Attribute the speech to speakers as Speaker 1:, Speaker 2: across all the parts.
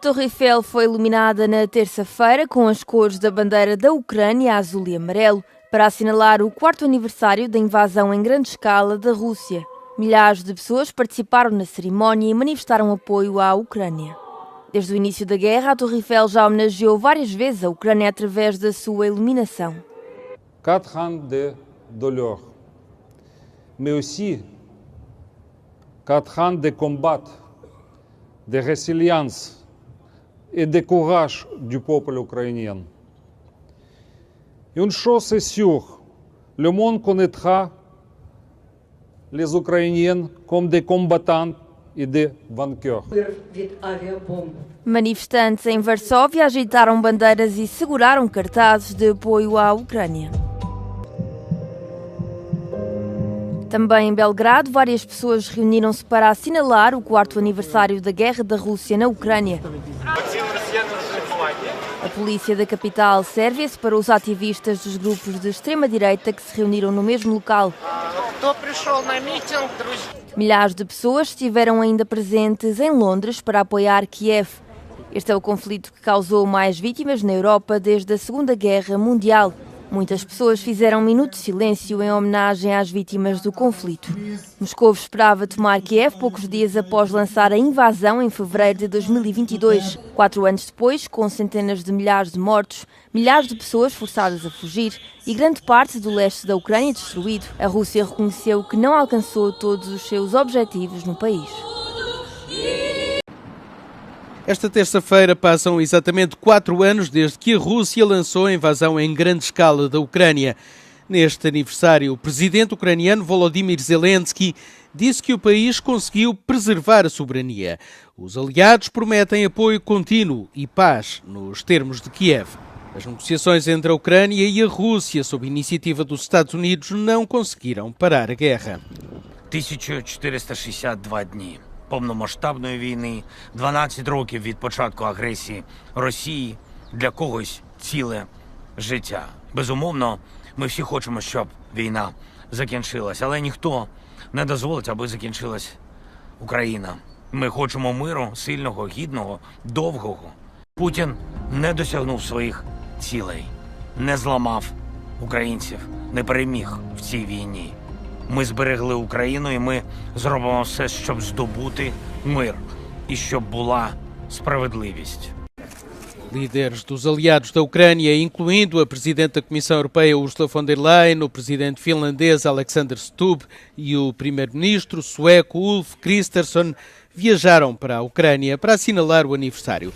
Speaker 1: Torre Eiffel foi iluminada na terça-feira com as cores da bandeira da Ucrânia, azul e amarelo, para assinalar o 4º aniversário da invasão em grande escala da Rússia. Milhares de pessoas participaram na cerimónia e manifestaram apoio à Ucrânia. Desde o início da guerra, a Torre Eiffel já homenageou várias vezes a Ucrânia através da sua iluminação.
Speaker 2: 4 ans de douleur, mais aussi 4 ans de combat, de résilience et de courage du peuple ukrainien. Une chose est sûre, le monde connaîtra les Ukrainiens comme des combattants e de vainqueurs.
Speaker 1: Manifestantes em Varsóvia agitaram bandeiras e seguraram cartazes de apoio à Ucrânia. Também em Belgrado, várias pessoas reuniram-se para assinalar o 4º aniversário da guerra da Rússia na Ucrânia. A polícia da capital sérvia separou os ativistas dos grupos de extrema-direita que se reuniram no mesmo local. Milhares de pessoas estiveram ainda presentes em Londres para apoiar Kiev. Este é o conflito que causou mais vítimas na Europa desde a Segunda Guerra Mundial. Muitas pessoas fizeram um minuto de silêncio em homenagem às vítimas do conflito. Moscou esperava tomar Kiev poucos dias após lançar a invasão em fevereiro de 2022. 4 anos depois, com centenas de milhares de mortos, milhares de pessoas forçadas a fugir e grande parte do leste da Ucrânia destruído, a Rússia reconheceu que não alcançou todos os seus objetivos no país.
Speaker 3: Esta terça-feira passam exatamente 4 anos desde que a Rússia lançou a invasão em grande escala da Ucrânia. Neste aniversário, o presidente ucraniano Volodymyr Zelensky disse que o país conseguiu preservar a soberania. Os aliados prometem apoio contínuo e paz nos termos de Kiev. As negociações entre a Ucrânia e a Rússia, sob iniciativa dos Estados Unidos, não conseguiram parar a guerra.
Speaker 4: 1462 дні. Повномасштабної війни, 12 років від початку агресії Росії, для когось ціле життя. Безумовно, ми всі хочемо, щоб війна закінчилась, але ніхто не дозволить, аби закінчилась Україна. Ми хочемо миру, сильного, гідного, довгого. Путін не досягнув своїх цілей, не зламав українців, не переміг в цій війні. Ми зберегли Україну і ми зробимо все, щоб здобути мир і щоб була справедливість.
Speaker 3: Líderes dos aliados da Ucrânia, incluindo a Presidente da Comissão Europeia Ursula von der Leyen, o Presidente finlandês Alexander Stubb e o Primeiro-Ministro sueco Ulf Kristersson, viajaram para a Ucrânia para assinalar o aniversário.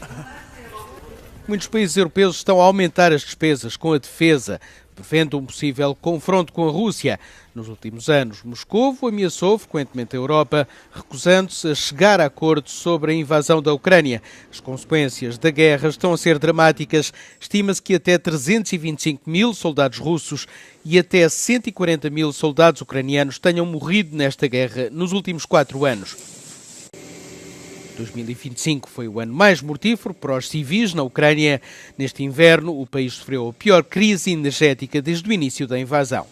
Speaker 3: Muitos países europeus estão a aumentar as despesas com a defesa, prevendo um possível confronto com a Rússia. Nos últimos anos, Moscovo ameaçou frequentemente a Europa, recusando-se a chegar a acordos sobre a invasão da Ucrânia. As consequências da guerra estão a ser dramáticas. Estima-se que até 325 mil soldados russos e até 140 mil soldados ucranianos tenham morrido nesta guerra nos últimos 4 anos. 2025 foi o ano mais mortífero para os civis na Ucrânia. Neste inverno, o país sofreu a pior crise energética desde o início da invasão.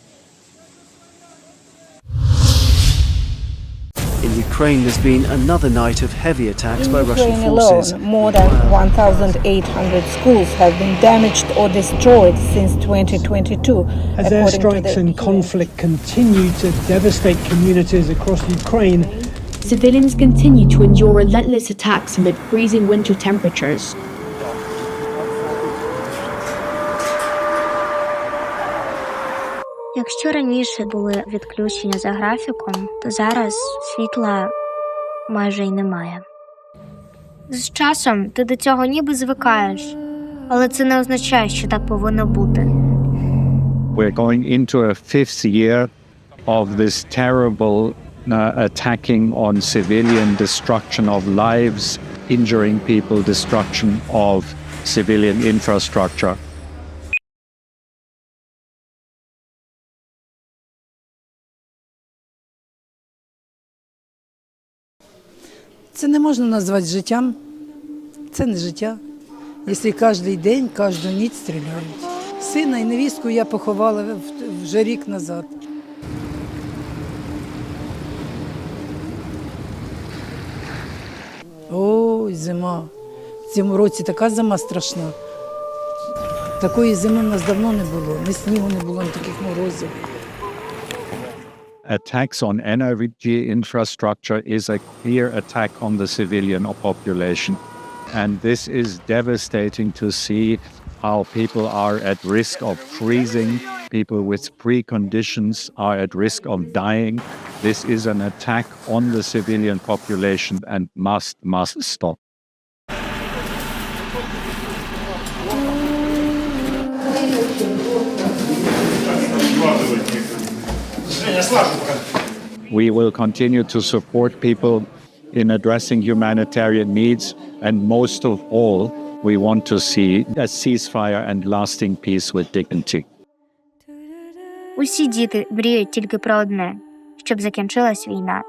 Speaker 5: In Ukraine, there's been another night of heavy attacks by Russian forces.
Speaker 6: Alone, more than 1,800 schools have been damaged or destroyed since 2022.
Speaker 7: As airstrikes and conflict continue to devastate communities across Ukraine,
Speaker 8: civilians continue to endure relentless attacks amid freezing winter temperatures.
Speaker 9: Якщо раніше були відключення за графіком, то зараз світла майже й немає. З часом ти до цього ніби звикаєш, але це не означає, що так повинно бути.
Speaker 10: We're going into a 5th year of this terrible attacking on civilian, destruction of lives, injuring people, destruction of civilian infrastructure.
Speaker 11: Це не можна назвати життям. Це не життя. Якщо кожен день, кожну ніч стріляють. Сина і невістку я поховала вже рік назад. Ой, зима. цьому році така зима страшна. Такої зими в нас давно не було. Ні снігу не було, ні таких морозів.
Speaker 10: Attacks on energy infrastructure is a clear attack on the civilian population. And this is devastating to see how people are at risk of freezing. People with preconditions are at risk of dying. This is an attack on the civilian population and must stop. We will continue to support people in addressing humanitarian needs, and most of all, we want to see a ceasefire and lasting peace with dignity.
Speaker 9: Усі діти мріють тільки про одне – щоб закінчилась війна.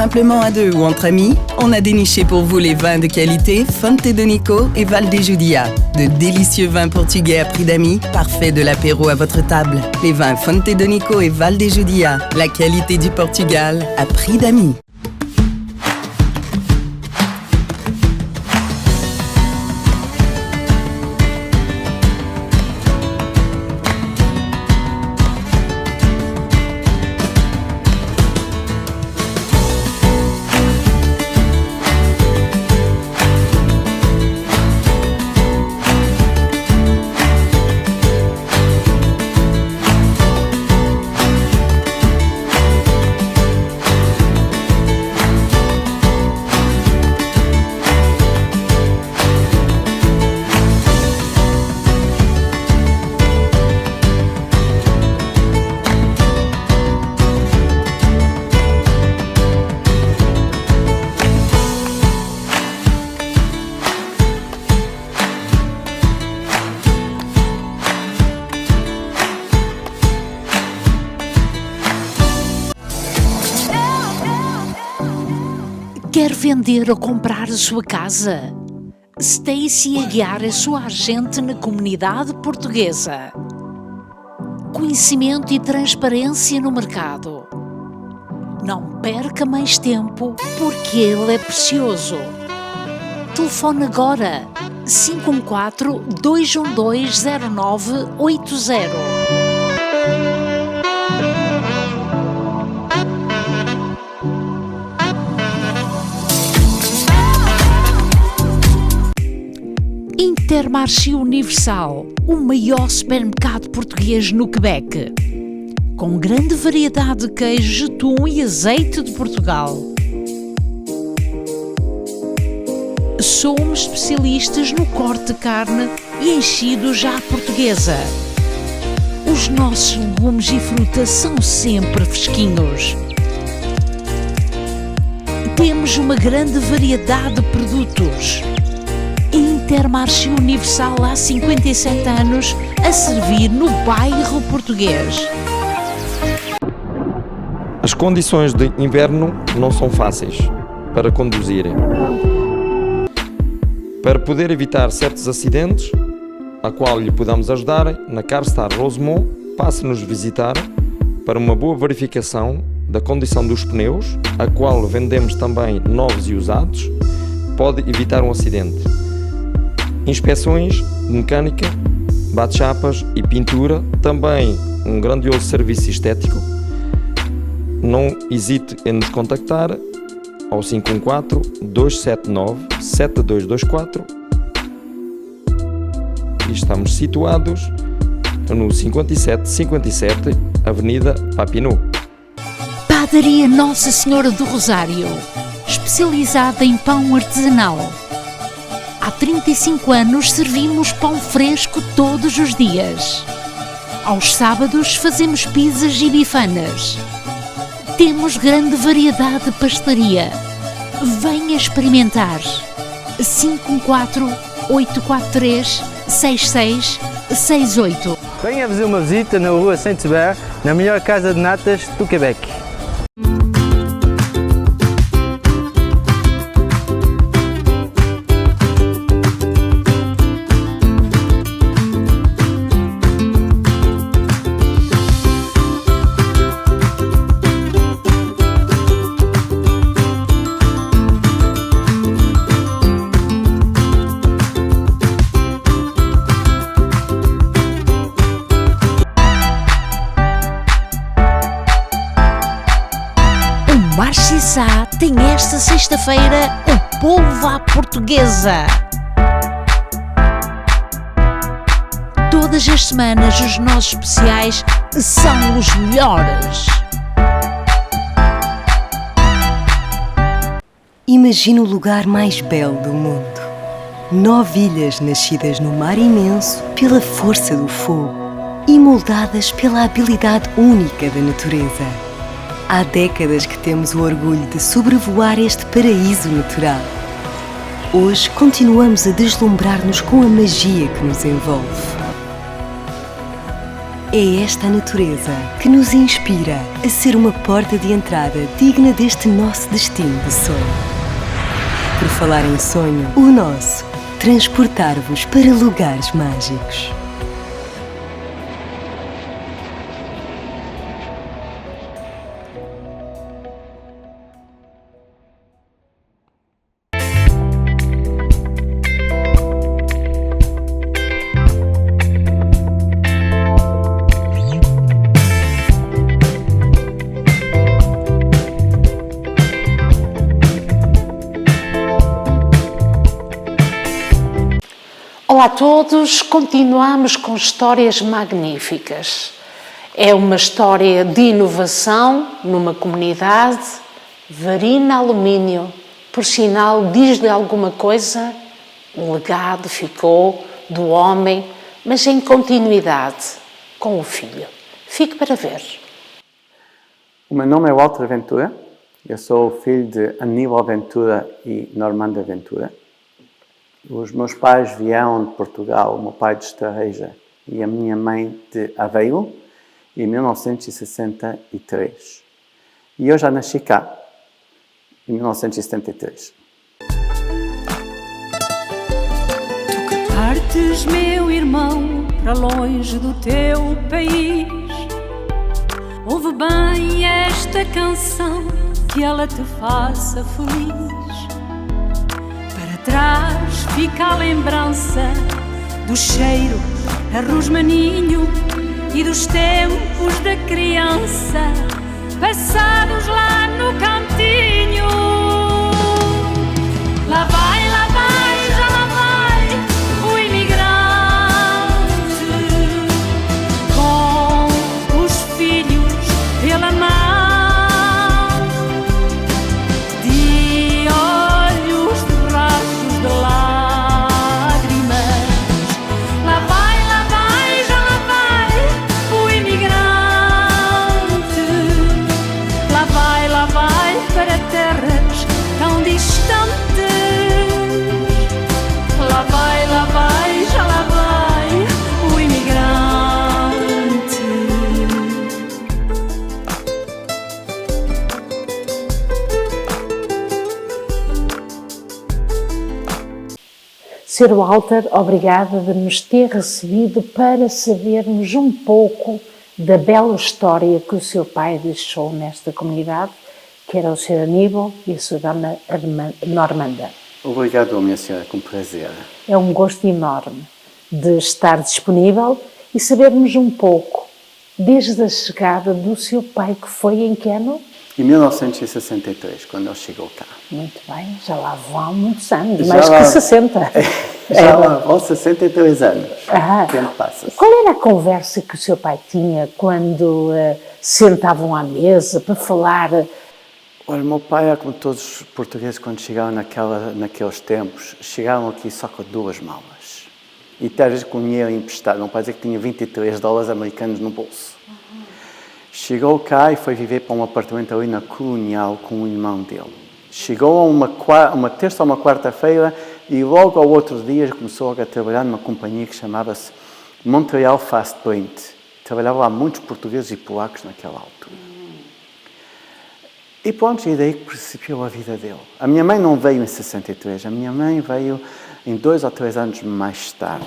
Speaker 12: Simplement à deux ou entre amis, on a déniché pour vous les vins de qualité Fonte de Nico et Valde Judia. De délicieux vins portugais à prix d'amis, parfaits de l'apéro à votre table. Les vins Fonte de Nico et Valde Judia, la qualité du Portugal à prix d'amis.
Speaker 13: Quer vender ou comprar a sua casa? Stacy Aguiar é sua agente na comunidade portuguesa. Conhecimento e transparência no mercado. Não perca mais tempo, porque ele é precioso. Telefone agora 514-212-0980. Intermarché Universal, o maior supermercado português no Quebec, com grande variedade de queijo, atum e azeite de Portugal. Somos especialistas no corte de carne e enchidos à portuguesa. Os nossos legumes e frutas são sempre fresquinhos. Temos uma grande variedade de produtos. Intermarché Universal há 57 anos a servir no bairro português.
Speaker 14: As condições de inverno não são fáceis para conduzirem. Para poder evitar certos acidentes, a qual lhe podemos ajudar, na CarStar Rosemont, passe-nos visitar para uma boa verificação da condição dos pneus, a qual vendemos também novos e usados, pode evitar um acidente. Inspeções de mecânica, bate-chapas e pintura, também um grandioso serviço estético. Não hesite em nos contactar ao 514-279-7224 e estamos situados no 5757 Avenida Papineau.
Speaker 13: Padaria Nossa Senhora do Rosário, especializada em pão artesanal. Há 35 anos servimos pão fresco todos os dias. Aos sábados fazemos pizzas e bifanas. Temos grande variedade de pastelaria. Venha experimentar. 514-843-6668.
Speaker 15: Venha fazer uma visita na rua Saint-Hubert, na melhor casa de natas do Quebec.
Speaker 13: Marchissá tem esta sexta-feira o Povo à Portuguesa. Todas as semanas os nossos especiais são os melhores.
Speaker 16: Imagina o lugar mais belo do mundo. 9 ilhas nascidas no mar imenso pela força do fogo e moldadas pela habilidade única da natureza. Há décadas que temos o orgulho de sobrevoar este paraíso natural. Hoje continuamos a deslumbrar-nos com a magia que nos envolve. É esta a natureza que nos inspira a ser uma porta de entrada digna deste nosso destino de sonho. Por falar em sonho, o nosso, transportar-vos para lugares mágicos.
Speaker 17: Olá a todos, continuamos com histórias magníficas. É uma história de inovação numa comunidade. Varina Alumínio, por sinal, diz-lhe alguma coisa? O legado ficou do homem, mas em continuidade com o filho. Fique para ver.
Speaker 18: O meu nome é Walter Ventura, eu sou o filho de Aníbal Ventura e Normanda Ventura. Os meus pais vieram de Portugal, o meu pai de Estarreja e a minha mãe de Aveiro, em 1963. E eu já nasci cá, em 1973.
Speaker 19: Tu que partes, meu irmão, para longe do teu país, ouve bem esta canção, que ela te faça feliz. Atrás fica a lembrança do cheiro a rosmaninho e dos tempos da criança passados lá no cantinho. Lá vai, já lá vai o imigrante com os filhos pela mão.
Speaker 17: Sr. Walter, obrigada de nos ter recebido para sabermos um pouco da bela história que o seu pai deixou nesta comunidade, que era o Sr. Aníbal e a sua dona Normanda.
Speaker 18: Obrigado, minha senhora, com prazer.
Speaker 17: É um gosto enorme de estar disponível e sabermos um pouco, desde a chegada do seu pai, que foi em que ano?
Speaker 18: Em 1963, quando ele chegou cá.
Speaker 17: Muito bem, já lá vão muitos anos, mais que 60.
Speaker 18: Já lá vão 63 anos. O tempo passa.
Speaker 17: Qual era a conversa que o seu pai tinha quando sentavam à mesa para falar?
Speaker 18: Olha, meu pai, como todos os portugueses, quando chegaram naqueles tempos, chegaram aqui só com 2 malas. E talvez com dinheiro emprestado, não pode dizer que tinha $23 americanos no bolso. Chegou cá e foi viver para um apartamento ali na Colonial com o irmão dele. Chegou a uma terça ou uma quarta-feira e logo ao outro dia começou a trabalhar numa companhia que chamava-se Montreal Fast Print. Trabalhavam lá muitos portugueses e polacos naquela altura. E pronto, e daí que principiou a vida dele. A minha mãe não veio em 63, a minha mãe veio em 2 ou 3 anos mais tarde.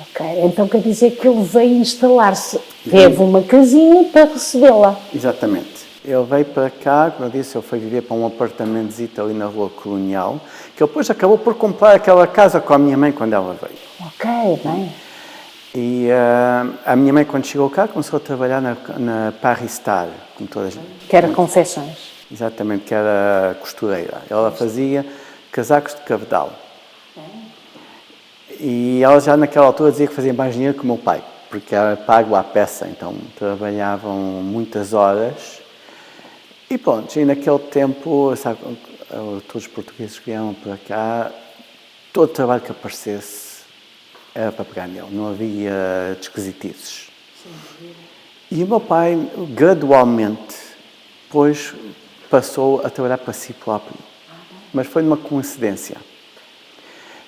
Speaker 17: Ok, então quer dizer que ele veio instalar-se, teve uma casinha para recebê-la.
Speaker 18: Exatamente. Ele veio para cá, como eu disse, ele foi viver para um apartamentozito ali na Rua Colonial, que ele depois acabou por comprar aquela casa com a minha mãe quando ela veio.
Speaker 17: Ok, bem.
Speaker 18: E a minha mãe, quando chegou cá, começou a trabalhar na Paris Star, como toda a gente.
Speaker 17: Que era confecções.
Speaker 18: Exatamente, que era costureira. Ela fazia casacos de cabedal. E ela já naquela altura dizia que fazia mais dinheiro que o meu pai, porque era pago à peça, então trabalhavam muitas horas. E pronto, e naquele tempo, sabe, todos os portugueses que vieram para cá, todo trabalho que aparecesse era para pegar nele, não havia desquisitices. E o meu pai, gradualmente, depois passou a trabalhar para si próprio, mas foi numa coincidência.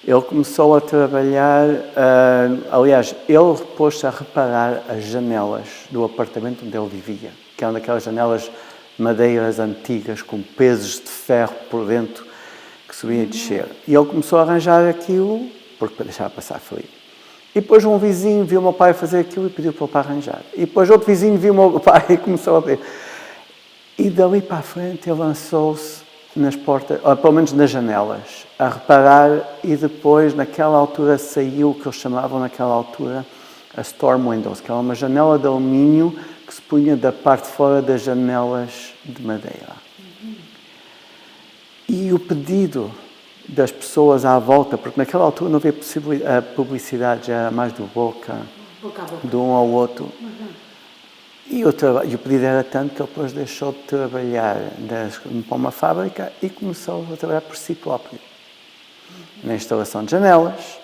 Speaker 18: Ele começou a trabalhar, aliás, ele pôs-se a reparar as janelas do apartamento onde ele vivia, que eram daquelas janelas madeiras antigas, com pesos de ferro por dentro, que subia e descer. E ele começou a arranjar aquilo, porque para deixar passar frio. E depois um vizinho viu o meu pai fazer aquilo e pediu para o pai arranjar. E depois outro vizinho viu o meu pai e começou a ver. E dali para a frente ele lançou-se nas portas, ou pelo menos nas janelas, a reparar, e depois naquela altura saiu o que eles chamavam naquela altura a storm windows, que era uma janela de alumínio que se punha da parte de fora das janelas de madeira. E o pedido das pessoas à volta, porque naquela altura não havia publicidade, já era mais do boca a boca, de um ao outro. E o pedido era tanto que ele depois deixou de trabalhar para uma fábrica e começou a trabalhar por si próprio. Na instalação de janelas,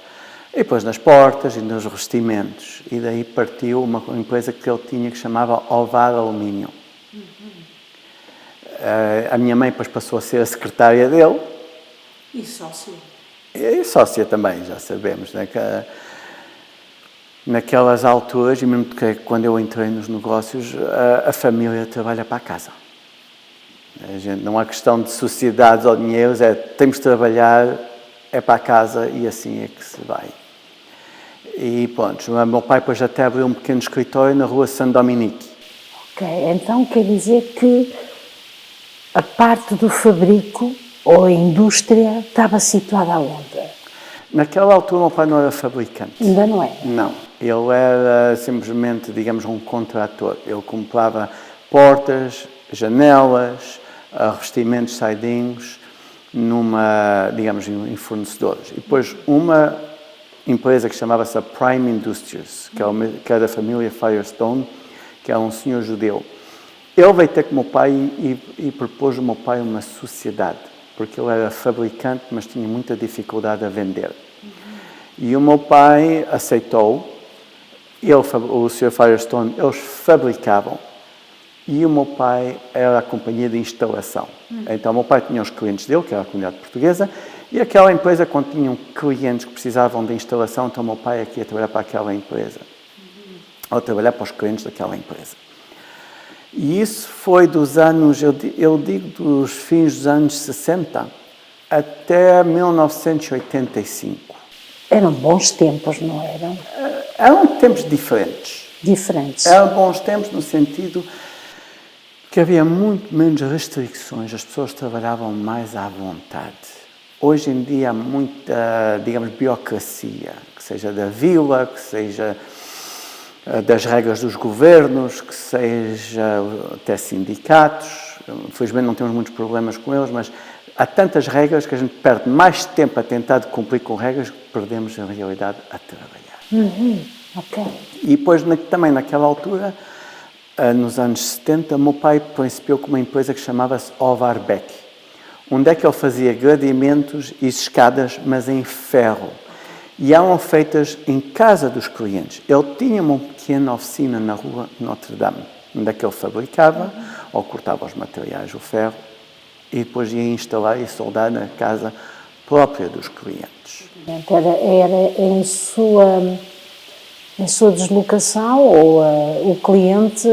Speaker 18: e depois nas portas e nos revestimentos. E daí partiu uma empresa que ele tinha que chamava Ovar Alumínio. A minha mãe depois passou a ser a secretária dele.
Speaker 17: E sócia.
Speaker 18: E sócia também, já sabemos, né? Que naquelas alturas, e mesmo que quando eu entrei nos negócios, a família trabalha para a casa. Não há questão de sociedades ou dinheiros, temos de trabalhar, é para a casa e assim é que se vai. E pronto, o meu pai depois até abriu um pequeno escritório na Rua San Dominique.
Speaker 17: Ok, então quer dizer que a parte do fabrico ou a indústria estava situada aonde?
Speaker 18: Naquela altura o meu pai não era fabricante.
Speaker 17: Ainda não é?
Speaker 18: Não, ele era simplesmente, digamos, um contrator. Ele comprava portas, janelas, revestimentos, sidings, digamos, em fornecedores. E depois uma empresa que chamava-se a Prime Industries, que era da família Firestone, que era um senhor judeu. Ele veio ter com o meu pai e propôs ao meu pai uma sociedade, porque ele era fabricante, mas tinha muita dificuldade a vender. E o meu pai aceitou, o Sr. Firestone, eles fabricavam, e o meu pai era a companhia de instalação. Então o meu pai tinha os clientes dele, que era a comunidade portuguesa, e aquela empresa, quando tinham clientes que precisavam de instalação, então o meu pai aqui ia trabalhar para aquela empresa, ou trabalhar para os clientes daquela empresa. E isso foi dos anos, eu digo dos fins dos anos 60 até 1985.
Speaker 17: Eram bons tempos, não eram?
Speaker 18: Eram tempos diferentes.
Speaker 17: Diferentes.
Speaker 18: Eram bons tempos no sentido que havia muito menos restrições, as pessoas trabalhavam mais à vontade. Hoje em dia há muita, digamos, burocracia, que seja da vila, que seja das regras dos governos, que seja até sindicatos. Infelizmente não temos muitos problemas com eles, mas há tantas regras que a gente perde mais tempo a tentar cumprir com regras que perdemos, na realidade, a trabalhar.
Speaker 17: Ok.
Speaker 18: E depois, também naquela altura, nos anos 70, meu pai principiou com uma empresa que chamava-se Ovar Beck, onde é que ele fazia gradeamentos e escadas, mas em ferro. E eram feitas em casa dos clientes. Ele tinha uma pequena oficina na rua Notre Dame, onde é que ele fabricava ou cortava os materiais, o ferro, e depois ia instalar e soldar na casa própria dos clientes.
Speaker 17: Era em sua deslocação ou o cliente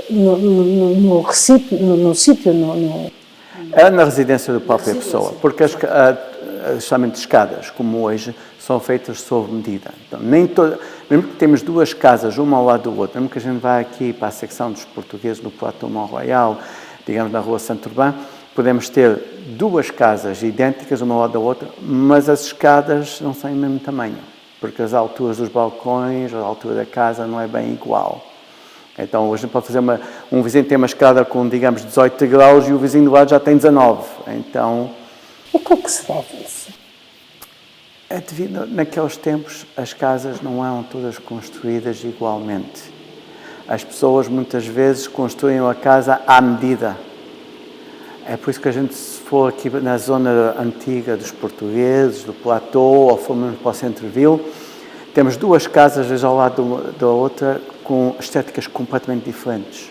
Speaker 17: no sítio?
Speaker 18: Era na residência da própria pessoa, porque as chamam-te escadas, como hoje, são feitas sob medida. Então, mesmo que temos duas casas, uma ao lado do outro, mesmo que a gente vá aqui para a secção dos portugueses no Plateau Mont-Royal, digamos na rua Saint-Urbain, podemos ter duas casas idênticas, uma ao lado da outra, mas as escadas não são do mesmo tamanho, porque as alturas dos balcões, a altura da casa não é bem igual. Então, hoje pode fazer um vizinho tem uma escada com, digamos, 18 graus e o vizinho do lado já tem 19. Então...
Speaker 17: E o que é que se deve isso?
Speaker 18: É devido, naqueles tempos, as casas não eram todas construídas igualmente. As pessoas, muitas vezes, construíam a casa à medida. É por isso que a gente, se for aqui na zona antiga dos portugueses, do Plateau, ou formos para o Centre-Ville, temos duas casas, às vezes, ao lado da outra, com estéticas completamente diferentes.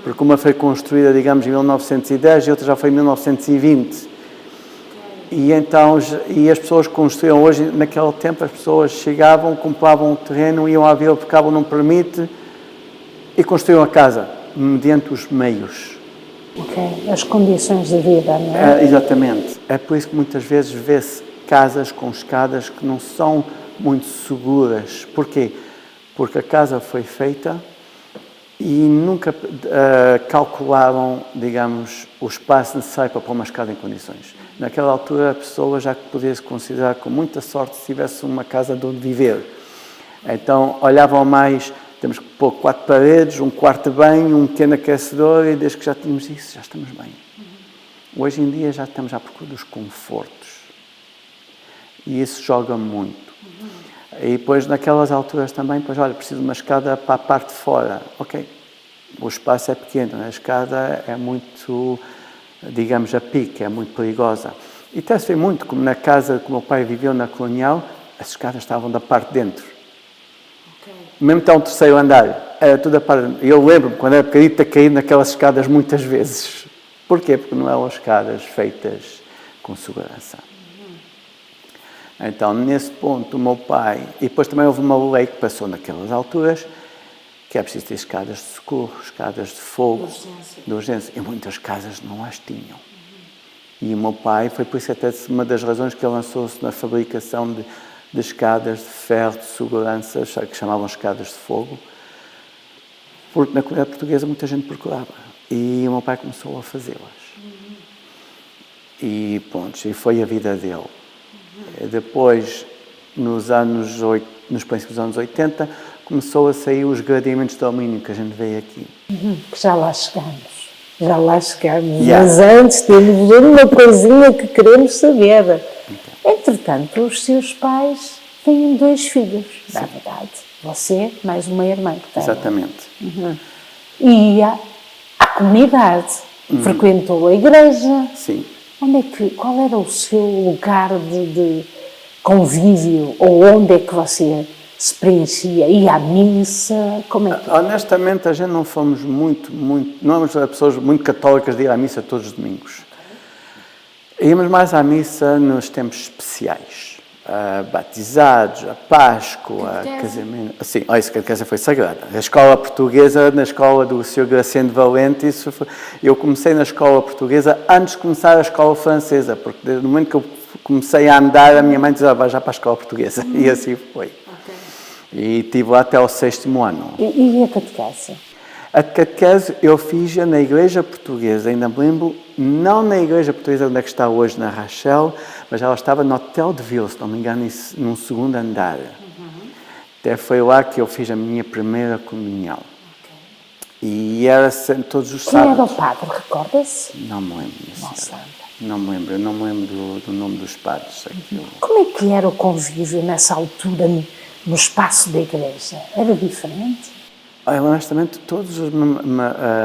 Speaker 18: Porque uma foi construída, digamos, em 1910 e outra já foi em 1920. E então, e as pessoas construíam hoje, naquele tempo, as pessoas chegavam, compravam um terreno, iam à vila, ficavam num permite e construíam a casa, mediante os meios.
Speaker 17: Ok, as condições de vida, não é?
Speaker 18: Exatamente. É por isso que muitas vezes vê-se casas com escadas que não são muito seguras. Porquê? Porque a casa foi feita e nunca calcularam, digamos, o espaço necessário para pôr uma escada em condições. Naquela altura, a pessoa já podia se considerar com muita sorte se tivesse uma casa de onde viver. Então, olhavam mais, temos que pôr 4 paredes, um quarto de banho, um pequeno aquecedor, e desde que já tínhamos isso, já estamos bem. Hoje em dia já estamos à procura dos confortos. E isso joga muito. E depois, naquelas alturas também, pois, olha, preciso de uma escada para a parte de fora. Ok, o espaço é pequeno, a escada é muito, digamos, a pique, é muito perigosa. E até se vê muito, como na casa que o meu pai viveu na Colonial, as escadas estavam da parte de dentro. Okay. Mesmo até um terceiro andar, era tudo a parte de dentro. Eu lembro-me, quando era pequenito, ter caído naquelas escadas muitas vezes. Porquê? Porque não eram escadas feitas com segurança. Então, nesse ponto, o meu pai... E depois também houve uma lei que passou naquelas alturas, que é preciso ter escadas de socorro, escadas de fogo, de urgência. E muitas casas não as tinham. E o meu pai, foi por isso até uma das razões que ele lançou-se na fabricação de escadas de ferro, de segurança, que chamavam escadas de fogo, porque na comunidade portuguesa muita gente procurava. E o meu pai começou a fazê-las. E pronto, e foi a vida dele. Depois, nos princípios dos anos 80, começou a sair os gradeamentos de alumínio que a gente vê aqui.
Speaker 17: Já lá chegamos. Já lá chegamos. Yeah. Mas antes temos uma coisinha que queremos saber. Entretanto, os seus pais têm 2 filhos, na verdade. Você, mais uma irmã que tem.
Speaker 18: Exatamente.
Speaker 17: E a comunidade. Frequentou a igreja.
Speaker 18: Sim.
Speaker 17: Qual era o seu lugar de convívio? Ou onde é que você se preenchia? Ia à missa? Como é que...
Speaker 18: Honestamente, a gente não fomos não éramos pessoas muito católicas de ir à missa todos os domingos. Íamos mais à missa nos tempos especiais. Batizados, a Páscoa, a casamento. Sim, isso que a casa foi sagrada. A escola portuguesa, na escola do Sr. Graciano Valente, eu comecei na escola portuguesa antes de começar a escola francesa, porque desde o momento que eu comecei a andar, a minha mãe dizia, vai já para a escola portuguesa. E assim foi. E estive lá até ao 6º ano.
Speaker 17: E a catequese?
Speaker 18: A catequese eu fiz-a na igreja portuguesa, ainda me lembro, não na igreja portuguesa onde é que está hoje, na Rachel, mas ela estava no Hotel de Ville, se não me engano, num 2º andar. Até foi lá que eu fiz a minha primeira comunhão. E era todos os sábados.
Speaker 17: Quem era o padre, recorda-se?
Speaker 18: Não me lembro. Não me lembro do nome dos padres.
Speaker 17: Como é que era o convívio nessa altura no espaço da igreja? Era diferente?
Speaker 18: Honestamente, todas as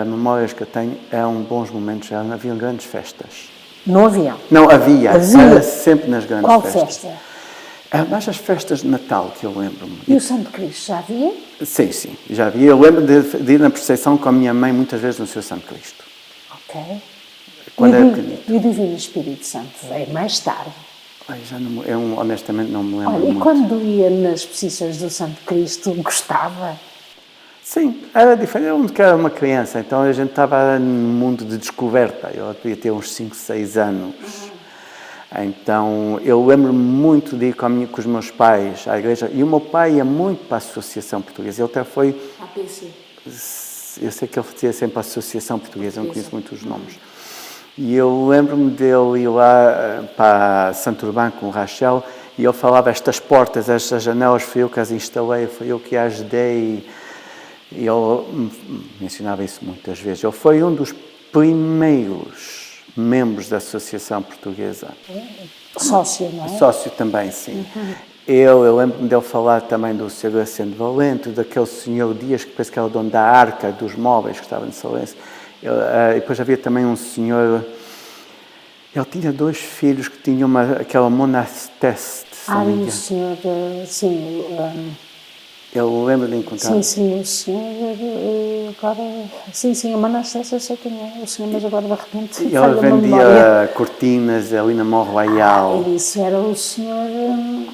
Speaker 18: memórias que eu tenho eram bons momentos, já não haviam grandes festas.
Speaker 17: Não havia?
Speaker 18: Não, havia. Era sempre nas grandes festas.
Speaker 17: Qual festa?
Speaker 18: Mais as festas de Natal, que eu lembro-me.
Speaker 17: E o Santo Cristo, já havia?
Speaker 18: Sim, já havia. Eu lembro de ir na procissão com a minha mãe muitas vezes no Seu Santo Cristo.
Speaker 17: Ok.
Speaker 18: quando era pequenito.
Speaker 17: E o Divino Espírito Santo veio mais tarde.
Speaker 18: Eu honestamente não me lembro muito.
Speaker 17: E quando ia nas posições do Santo Cristo, gostava?
Speaker 18: Sim, era diferente. Eu era uma criança, então a gente estava num mundo de descoberta. Eu devia ter uns 5, 6 anos. Então, eu lembro-me muito de ir com os meus pais à igreja. E o meu pai ia muito para a Associação Portuguesa. Ele até foi...
Speaker 17: APC.
Speaker 18: Eu sei que ele fazia sempre a Associação Portuguesa, não conheço muito os nomes. E eu lembro-me dele ir lá para Santo Urbano com o Rachel e ele falava estas portas, estas janelas, foi eu que as instalei, foi eu que as dei. E ele mencionava isso muitas vezes. Ele foi um dos primeiros membros da Associação Portuguesa.
Speaker 17: Sócio, não é?
Speaker 18: Sócio também, sim. Eu lembro-me dele falar também do Sr. Gracendo Valente, daquele senhor Dias, que penso que era o dono da Arca dos Móveis, que estava em Salense. E depois havia também um senhor... Ele tinha 2 filhos que tinham aquela monasteste.
Speaker 17: O senhor... Sim...
Speaker 18: Eu lembro de encontrar...
Speaker 17: Sim, o senhor... Agora... Sim, a monasteste eu sei quem é. O senhor, mas agora de repente...
Speaker 18: Ele vendia cortinas ali na Mont Royal.
Speaker 17: Isso era o senhor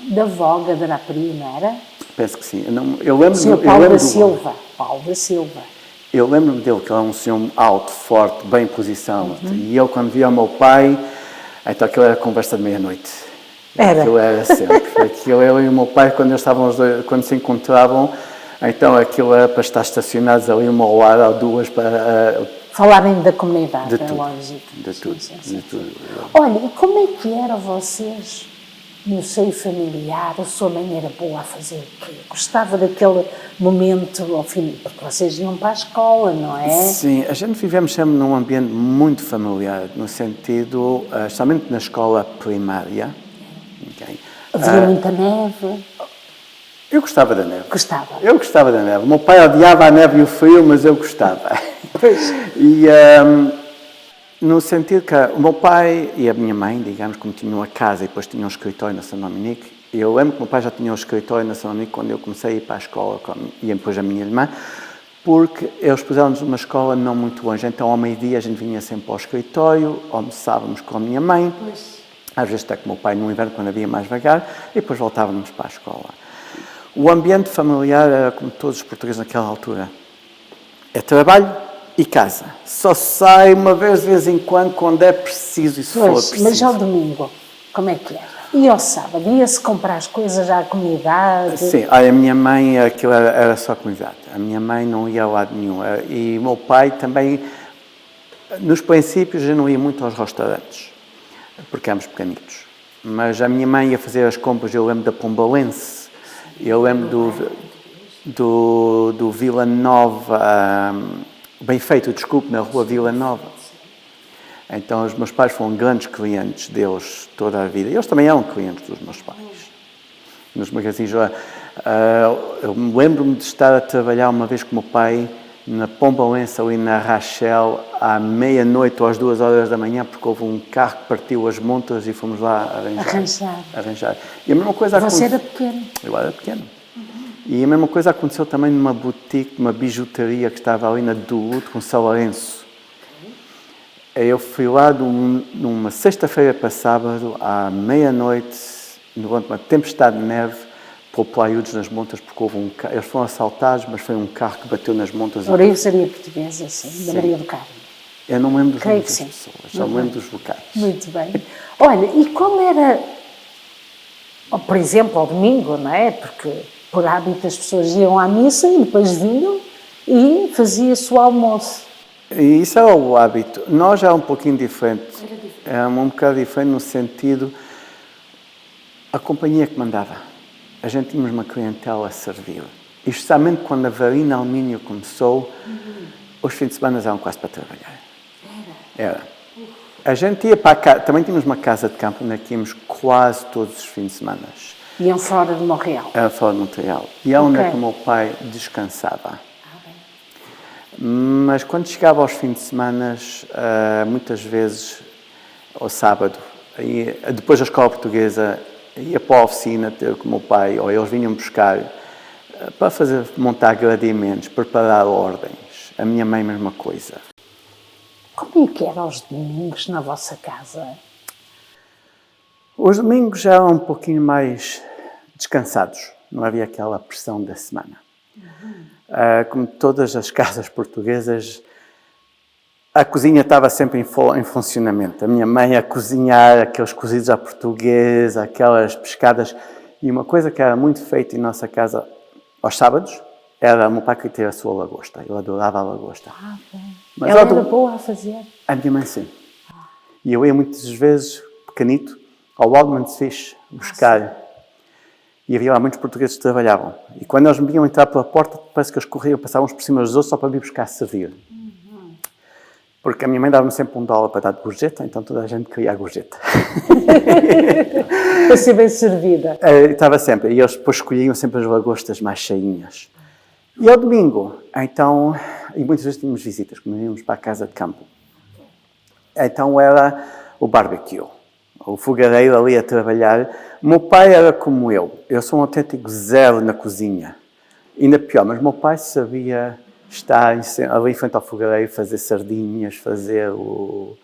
Speaker 17: da Voga, da Rapri, não era?
Speaker 18: Penso que sim. Eu lembro...
Speaker 17: O senhor Paulo da Silva. Paulo da Silva.
Speaker 18: Eu lembro-me dele, que era um senhor alto, forte, bem em posição. E eu, quando via o meu pai, então aquilo era conversa de meia-noite.
Speaker 17: Era?
Speaker 18: Aquilo era sempre. Aquilo, eu e o meu pai, quando eles estavam os dois, quando se encontravam, então aquilo era para estar estacionados ali 1 hora ou 2 para...
Speaker 17: falarem da comunidade,
Speaker 18: de tudo,
Speaker 17: lógico.
Speaker 18: De tudo, de tudo.
Speaker 17: Olha, e como é que eram vocês no seio familiar? A sua mãe era boa a fazer o quê? Gostava daquele momento, ao fim, porque vocês iam para a escola, não é?
Speaker 18: Sim, a gente vivemos sempre num ambiente muito familiar, no sentido, especialmente na escola primária. Okay.
Speaker 17: Havia muita neve?
Speaker 18: Eu gostava da neve.
Speaker 17: Gostava?
Speaker 18: Eu gostava da neve. O meu pai odiava a neve e o frio, mas eu gostava. E no sentido que o meu pai e a minha mãe, digamos, como tinham a casa e depois tinham um escritório na São Dominique, eu lembro que o meu pai já tinha um escritório na São Dominique quando eu comecei a ir para a escola, e depois a minha irmã, porque eles puseram-nos numa escola não muito longe. Então, ao meio-dia, a gente vinha sempre ao escritório, almoçávamos com a minha mãe, às vezes até com o meu pai no inverno, quando havia mais vagar, e depois voltávamos para a escola. O ambiente familiar era como todos os portugueses naquela altura. É trabalho e casa. Só sai uma vez de vez em quando é preciso e se for preciso.
Speaker 17: Mas ao domingo, como é que era? E ao sábado? Ia-se comprar as coisas à comunidade?
Speaker 18: Sim, a minha mãe, aquilo era só comunidade. A minha mãe não ia a lado nenhum. E o meu pai também, nos princípios, já não ia muito aos restaurantes, porque éramos pequenitos. Mas a minha mãe ia fazer as compras, eu lembro da Pombalense, eu lembro do Vila Nova, bem feito, desculpe, na rua Vila Nova. Então, os meus pais foram grandes clientes deles toda a vida. Eles também eram clientes dos meus pais. Nos magazines, eu lembro-me de estar a trabalhar uma vez com o meu pai na Pombalense, ali na Rachel, à meia-noite ou às 2 horas da manhã, porque houve um carro que partiu as montas e fomos lá arranjar. E a mesma coisa
Speaker 17: Você era pequeno?
Speaker 18: Eu era pequeno. E a mesma coisa aconteceu também numa boutique, numa bijuteria que estava ali na Duluth, com São Lourenço. Eu fui lá numa sexta-feira para sábado, à meia-noite, durante uma tempestade de neve, pelo Plaiudos nas montas, porque houve um carro. Eles foram assaltados, mas foi um carro que bateu nas montas.
Speaker 17: Ora, eu seria portuguesa, assim, da Maria do Carmo.
Speaker 18: Eu não me lembro dos
Speaker 17: nomes
Speaker 18: das pessoas, só me lembro dos locais.
Speaker 17: Muito bem. Olha, e qual era, por exemplo, ao domingo, não é? Porque, por hábito, as pessoas iam à missa e depois vinham e fazia-se o almoço.
Speaker 18: E isso era o hábito. Nós era um pouquinho diferente. Era um bocado diferente no sentido, a companhia que mandava. A gente tínhamos uma clientela a servir. E justamente quando a Varina Alumínio começou, os fins de semana eram quase para trabalhar. Era. A gente ia para casa, também tínhamos uma casa de campo onde íamos quase todos os fins de semana.
Speaker 17: Iam fora de Montreal?
Speaker 18: Era fora de Montreal. E é onde o meu pai descansava. Mas quando chegava aos fins de semana, muitas vezes, ao sábado, depois da escola portuguesa, ia para a oficina ter com o meu pai, ou eles vinham buscar, para montar gradeamentos, preparar ordens. A minha mãe, mesma coisa.
Speaker 17: Como é que eram os domingos na vossa casa?
Speaker 18: Os domingos já eram um pouquinho mais descansados, não havia aquela pressão da semana. Como todas as casas portuguesas, a cozinha estava sempre em funcionamento. A minha mãe a cozinhar aqueles cozidos à portuguesa, aquelas pescadas. E uma coisa que era muito feita em nossa casa aos sábados era o meu pai que ter a sua lagosta. Eu adorava a lagosta. Mas
Speaker 17: ela era boa a fazer?
Speaker 18: A minha mãe sim. E eu ia muitas vezes, pequenito, ao Waldman's Fish buscar. E havia lá muitos portugueses que trabalhavam. E quando eles me viam entrar pela porta, parece que eles corriam, passavam por cima dos outros só para vir buscar servir. Porque a minha mãe dava-me sempre $1 para dar de gorjeta, então toda a gente queria a gorjeta.
Speaker 17: Para ser bem servida.
Speaker 18: Estava sempre. E eles depois escolhiam sempre as lagostas mais cheinhas. E ao domingo, então, e muitas vezes tínhamos visitas, quando íamos para a casa de campo. Então era o barbecue. O fogareiro ali a trabalhar. O meu pai era como eu. Eu sou um autêntico zero na cozinha. Ainda pior, mas o meu pai sabia estar ali em frente ao fogareiro, fazer sardinhas, fazer os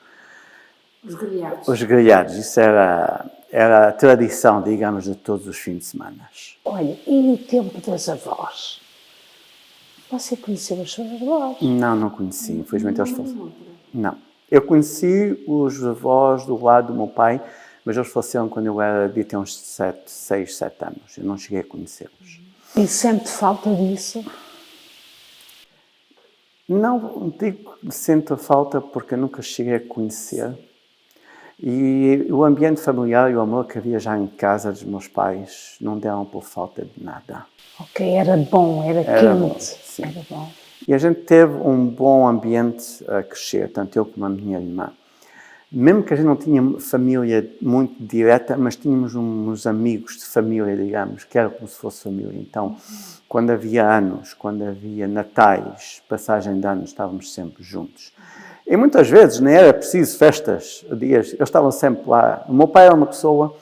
Speaker 18: grelhados. Isso era a tradição, digamos, de todos os fins de semana.
Speaker 17: Olha, e o tempo das avós? Você conheceu os seus avós?
Speaker 18: Não conheci. Infelizmente eles faleceram. Não. Eu conheci os avós do lado do meu pai, mas eles faleceram quando eu devia ter uns 6, 7 anos. Eu não cheguei a conhecê-los.
Speaker 17: E sente falta disso?
Speaker 18: Não digo que sinto a falta porque eu nunca cheguei a conhecer. E o ambiente familiar e o amor que havia já em casa dos meus pais não deram por falta de nada.
Speaker 17: Ok, era bom, era quente.
Speaker 18: Bom, sim.
Speaker 17: Era bom.
Speaker 18: E a gente teve um bom ambiente a crescer, tanto eu como a minha irmã. Mesmo que a gente não tinha família muito direta, mas tínhamos uns amigos de família, digamos, que era como se fosse família. Então, quando havia anos, quando havia natais, passagem de anos, estávamos sempre juntos. E muitas vezes nem era preciso festas, dias, eles estavam sempre lá. O meu pai era uma pessoa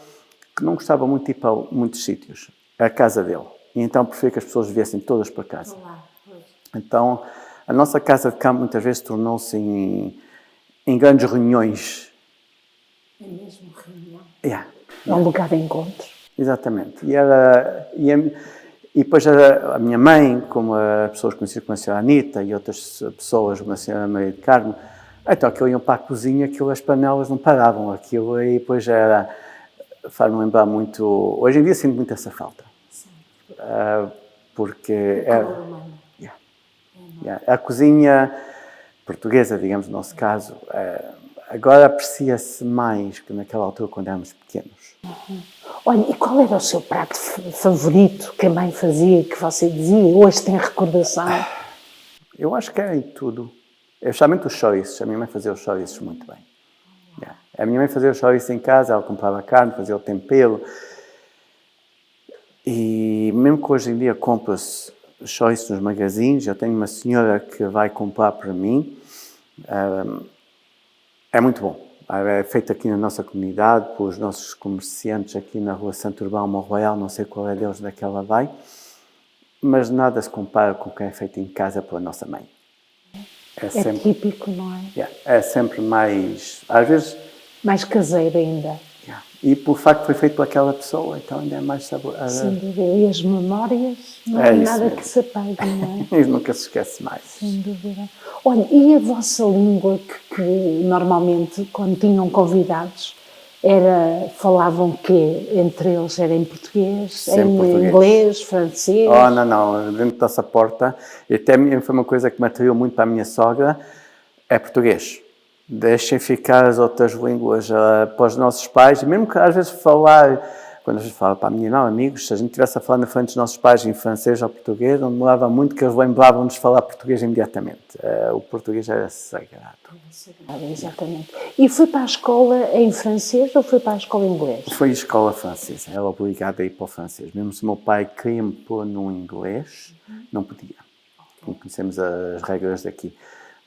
Speaker 18: que não gostava muito de ir para muitos sítios, a casa dele. E então preferia que as pessoas viessem todas para casa. Então, a nossa casa de campo muitas vezes tornou-se em grandes reuniões.
Speaker 17: É mesmo reunião?
Speaker 18: É
Speaker 17: um lugar de encontro.
Speaker 18: Exatamente. E depois a minha mãe, como as pessoas conhecidas como a senhora Anita e outras pessoas como a senhora Maria de Carmo, então aquilo iam para a cozinha, as panelas não paravam. Aquilo e depois faz-me lembrar muito... Hoje em dia sinto muito essa falta. Porque a cozinha portuguesa, digamos, no nosso caso, agora aprecia-se mais que naquela altura quando éramos pequenos.
Speaker 17: Olha, e qual era o seu prato favorito que a mãe fazia, que você dizia, hoje tem recordação?
Speaker 18: Eu acho que era em tudo. Especialmente os chouriços. A minha mãe fazia os chouriços muito bem. A minha mãe fazia os chouriços em casa, ela comprava a carne, fazia o tempero. E mesmo que hoje em dia compra-se chouriços nos magazines, eu tenho uma senhora que vai comprar para mim. É muito bom. É feito aqui na nossa comunidade, pelos nossos comerciantes aqui na rua Santo Urbão, Morro Royal, não sei qual é deles, onde ela vai, mas nada se compara com o que é feito em casa pela nossa mãe.
Speaker 17: É sempre típico, não é?
Speaker 18: É sempre mais, às vezes...
Speaker 17: Mais caseiro ainda.
Speaker 18: E por facto foi feito por aquela pessoa, então ainda é mais saboroso.
Speaker 17: Sem dúvida. E as memórias, não é nada mesmo que se apague, não é?
Speaker 18: Isso nunca se esquece mais.
Speaker 17: Sem dúvida. Olha, e a vossa língua que normalmente, quando tinham convidados, falavam que entre eles era em português, inglês, francês?
Speaker 18: Não. Dentro dessa porta, e até foi uma coisa que me atraiu muito para a minha sogra, é português. Deixem ficar as outras línguas para os nossos pais, e mesmo que às vezes quando a gente fala para a minha irmã, amigos, se a gente estivesse a falar na frente dos nossos pais em francês ou português, não demorava muito que eles lembravam-nos de falar português imediatamente. O português era sagrado.
Speaker 17: Exatamente. E foi para a escola em francês ou foi para a escola em inglês?
Speaker 18: Foi a escola francesa, era obrigada a ir para o francês. Mesmo se o meu pai queria me pôr no inglês, não podia. Não conhecemos as regras daqui.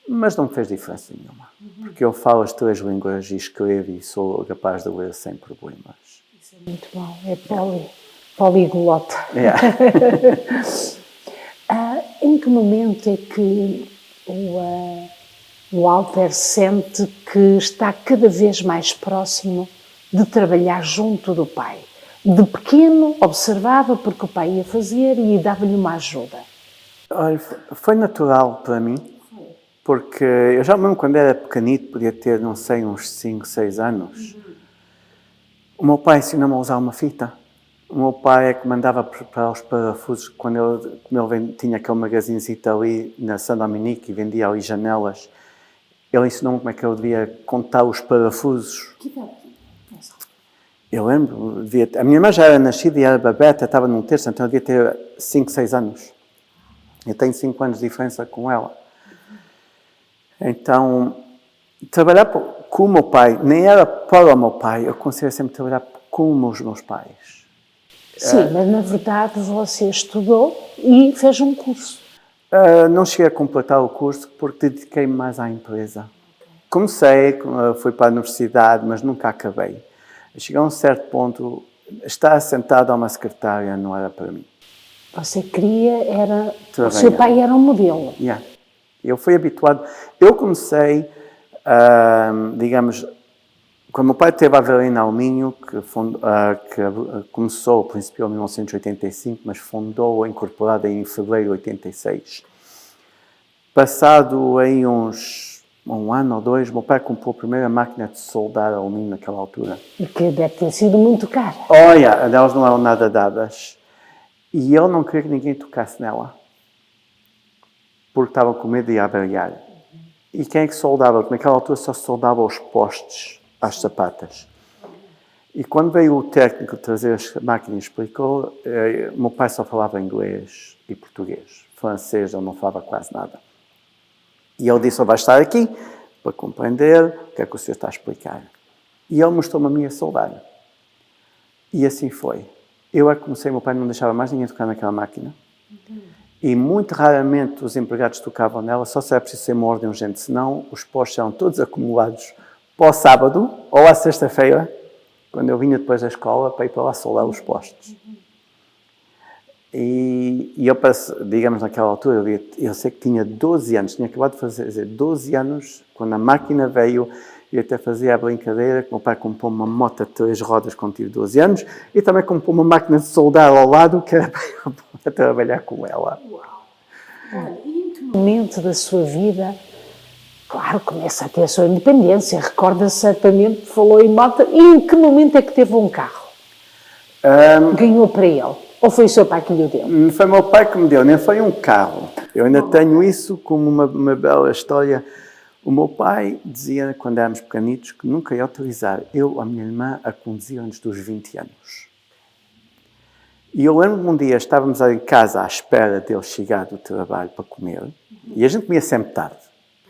Speaker 18: Mas não me fez diferença nenhuma, porque eu falo as 3 línguas e escrevo e sou capaz de ler sem problemas.
Speaker 17: Isso é muito bom, é poliglota. Em que momento é que o Walter sente que está cada vez mais próximo de trabalhar junto do pai. De pequeno, observava porque o pai ia fazer e dava-lhe uma ajuda.
Speaker 18: Olha, foi natural para mim, porque eu já mesmo quando era pequenito, podia ter, não sei, uns 5, 6 anos, o meu pai ensinou-me a usar uma fita. O meu pai é que mandava preparar os parafusos, como ele tinha aquele magazinzito ali na São Dominique e vendia ali janelas. Ele ensinou-me como é que eu devia contar os parafusos. Eu lembro, a minha irmã já era nascida e era babeta, estava num terço, então eu devia ter 5, 6 anos. Eu tenho 5 anos de diferença com ela. Então, trabalhar com o meu pai, nem era para o meu pai, eu consigo sempre trabalhar com os meus pais.
Speaker 17: Sim, mas na verdade você estudou e fez um curso.
Speaker 18: Não cheguei a completar o curso porque dediquei-me mais à empresa. Comecei, fui para a universidade, mas nunca acabei. Cheguei a um certo ponto, estar sentado a uma secretária não era para mim.
Speaker 17: Você queria, o seu pai era um modelo.
Speaker 18: Yeah. Eu fui habituado, eu comecei, digamos, quando o meu pai teve a Avelina Alminho, que começou ao princípio em 1985, mas fundou, incorporada em fevereiro de 86. Passado aí um ano ou 2, meu pai comprou a primeira máquina de soldar alumínio naquela altura.
Speaker 17: E que deve ter sido muito cara.
Speaker 18: Olha, elas não eram nada dadas. E ele não queria que ninguém tocasse nela. Porque estava com medo de avariar. E quem é que soldava? Porque naquela altura só soldava os postes às sapatas. E quando veio o técnico trazer as máquinas, explicou, meu pai só falava inglês e português. Francês ele não falava quase nada. E ele disse, vai estar aqui para compreender o que é que o senhor está a explicar. E ele mostrou-me a minha soldar. E assim foi. Eu é que comecei, meu pai não deixava mais ninguém tocar naquela máquina. E muito raramente os empregados tocavam nela, só se era preciso ser uma ordem urgente, senão os postos eram todos acumulados para o sábado ou à sexta-feira, quando eu vinha depois da escola, para ir para lá soldar os postos. E eu, digamos, naquela altura, eu sei que tinha 12 anos, tinha acabado de fazer 12 anos, quando a máquina veio, eu até fazia a brincadeira que meu pai comprou uma moto de 3 rodas quando tive 12 anos e também comprou uma máquina de soldar ao lado, que era para trabalhar com ela.
Speaker 17: Uau! Olha, e em que momento da sua vida, claro, começa a ter a sua independência, recorda certamente, falou em moto, e em que momento é que teve um carro? Ganhou para ele? Ou foi o seu pai que lhe deu?
Speaker 18: Foi meu pai que me deu, nem foi um carro. Eu ainda tenho isso como uma bela história. O meu pai dizia, quando éramos pequenitos, que nunca ia autorizar eu, a minha irmã, a conduzir antes dos 20 anos. E eu lembro-me um dia, estávamos em casa à espera dele chegar do trabalho para comer, e a gente comia sempre tarde.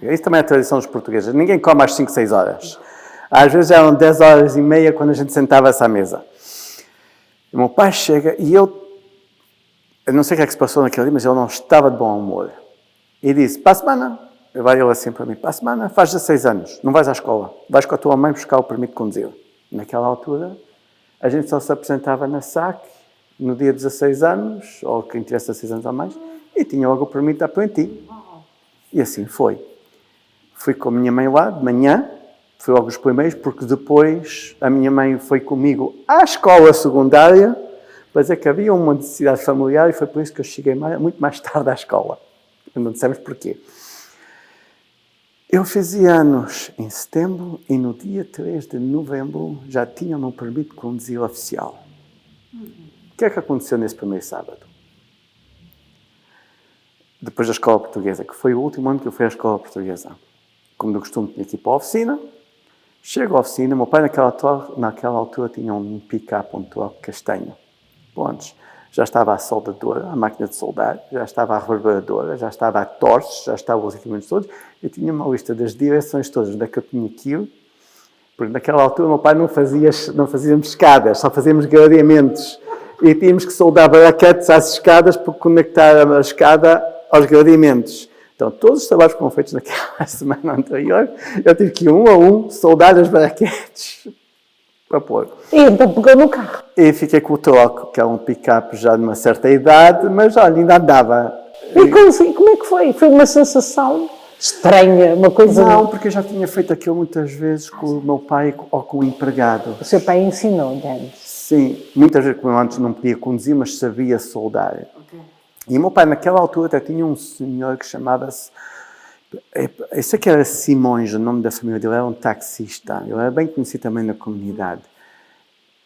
Speaker 18: Isso também é a tradição dos portugueses. Ninguém come às 5, 6 horas. Às vezes eram 10h30 quando a gente sentava-se à mesa. E o meu pai chega e eu não sei o que é que se passou naquele dia, mas ele não estava de bom humor. E disse, para a semana, vai ele assim para mim, para a semana faz 16 anos, não vais à escola, vais com a tua mãe buscar o permito de conduzir. Naquela altura, a gente só se apresentava na SAC, no dia de 16 anos, ou quem tivesse 16 anos ou mais, e tinha logo o permito de aprendiz. E assim foi. Fui com a minha mãe lá, de manhã, fui logo os primeiros, porque depois a minha mãe foi comigo à escola secundária, para dizer que havia uma necessidade familiar, e foi por isso que eu cheguei muito mais tarde à escola. Não dissemos porquê. Eu fazia anos em setembro e no dia 3 de novembro já tinha o meu permito de conduzir oficial. O que é que aconteceu nesse primeiro sábado? Depois da escola portuguesa, que foi o último ano que eu fui à escola portuguesa. Como de costume, tinha que ir para a oficina. Chego à oficina, meu pai naquela altura tinha um pick-up, um troco castanho. Pontos. Já estava a soldadora, a máquina de soldar, já estava a reverberadora, já estava a torches, já estavam os equipamentos todos. Eu tinha uma lista das direções todas onde é que eu tinha que ir. Porque naquela altura meu pai não fazíamos escadas, só fazíamos gradeamentos. E tínhamos que soldar braquetes às escadas para conectar a escada aos gradeamentos. Então, todos os trabalhos que foram feitos naquela semana anterior, eu tive que ir um a um soldar as braquetes para pôr.
Speaker 17: E então pegou no carro.
Speaker 18: E fiquei com o troco, que é um pick-up já de uma certa idade, mas olha, ainda andava.
Speaker 17: E como é que foi? Foi uma sensação estranha, uma coisa...
Speaker 18: Não, porque eu já tinha feito aquilo muitas vezes com o meu pai ou com o empregado.
Speaker 17: O seu pai ensinou-lhe antes?
Speaker 18: Sim, muitas vezes, como eu antes não podia conduzir, mas sabia soldar. Okay. E o meu pai, naquela altura, até tinha um senhor que chamava-se... Esse aqui era Simões, o nome da família dele, era um taxista. Ele era bem conhecido também na comunidade.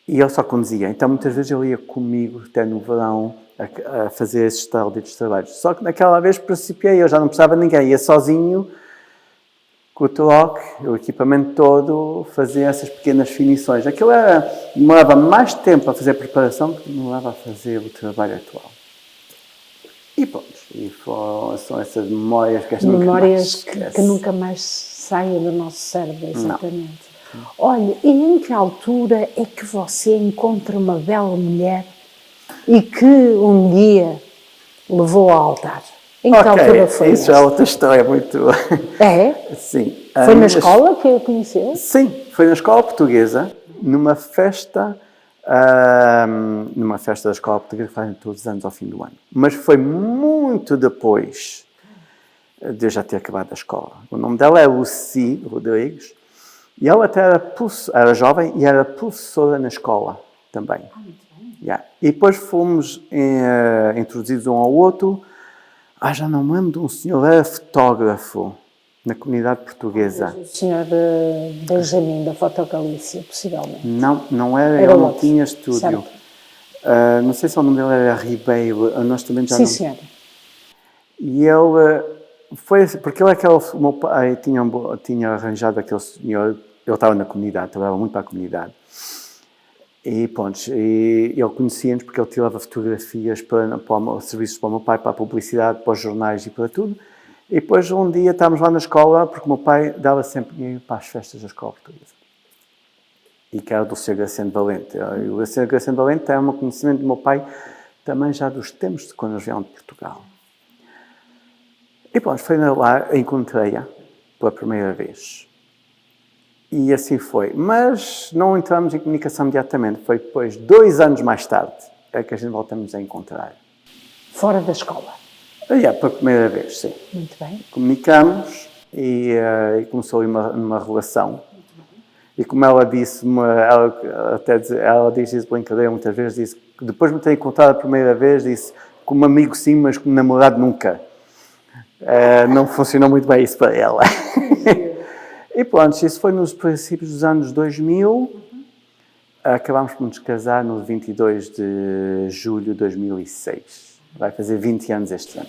Speaker 18: E ele só conduzia. Então, muitas vezes, ele ia comigo, até no verão, a fazer esses extraordinários trabalhos. Só que naquela vez principiei, eu já não precisava de ninguém. Ia sozinho, com o troque, o equipamento todo, fazer essas pequenas finições. Aquilo demorava mais tempo a fazer a preparação do que demorava a fazer o trabalho atual. E pronto, são essas memórias que
Speaker 17: que nunca mais saem do nosso cérebro, exatamente. Não. Olha, e em que altura é que você encontra uma bela mulher e que um dia levou ao altar? Em que altura foi
Speaker 18: isso? É outra história muito...
Speaker 17: É?
Speaker 18: Sim.
Speaker 17: Foi na escola que a conheceu?
Speaker 18: Sim, foi na escola portuguesa, numa festa da escola portuguesa que fazem todos os anos ao fim do ano. Mas foi muito depois de eu já ter acabado a escola. O nome dela é Lucy Rodrigues e ela até era jovem e era professora na escola também. Yeah. E depois fomos introduzidos um ao outro. Já não me lembro de um senhor, era fotógrafo na comunidade portuguesa.
Speaker 17: O senhor Benjamin, da Fotogalícia, possivelmente.
Speaker 18: Não era ele não tinha estúdio. Não sei se o nome dele era Ribeiro, nós também já
Speaker 17: Sim, senhora.
Speaker 18: E ele foi, porque ele o meu pai tinha arranjado aquele senhor, ele estava na comunidade, trabalhava muito para a comunidade. E pronto, ele conhecia-nos porque ele tirava fotografias para serviços para o meu pai, para a publicidade, para os jornais e para tudo. E depois um dia estávamos lá na escola, porque o meu pai dava sempre dinheiro para as festas da escola portuguesa. E que era do Sr. Graciano Valente. E o Sr. Graciano Valente é um conhecimento do meu pai também já dos tempos de quando eles vieram de Portugal. E pronto, foi lá, encontrei-a pela primeira vez. E assim foi. Mas não entramos em comunicação imediatamente. Foi depois, 2 anos mais tarde, é que a gente voltamos a encontrar.
Speaker 17: Fora da escola?
Speaker 18: Pela primeira vez, sim.
Speaker 17: Muito bem.
Speaker 18: Comunicamos e começou uma relação. E como ela disse-me, ela diz isso brincadeira muitas vezes, disse que depois de me ter encontrado a primeira vez, disse como amigo sim, mas como namorado nunca. Não funcionou muito bem isso para ela. E pronto, isso foi nos princípios dos anos 2000. Acabámos por nos casar no 22 de julho de 2006. Vai fazer 20 anos este ano.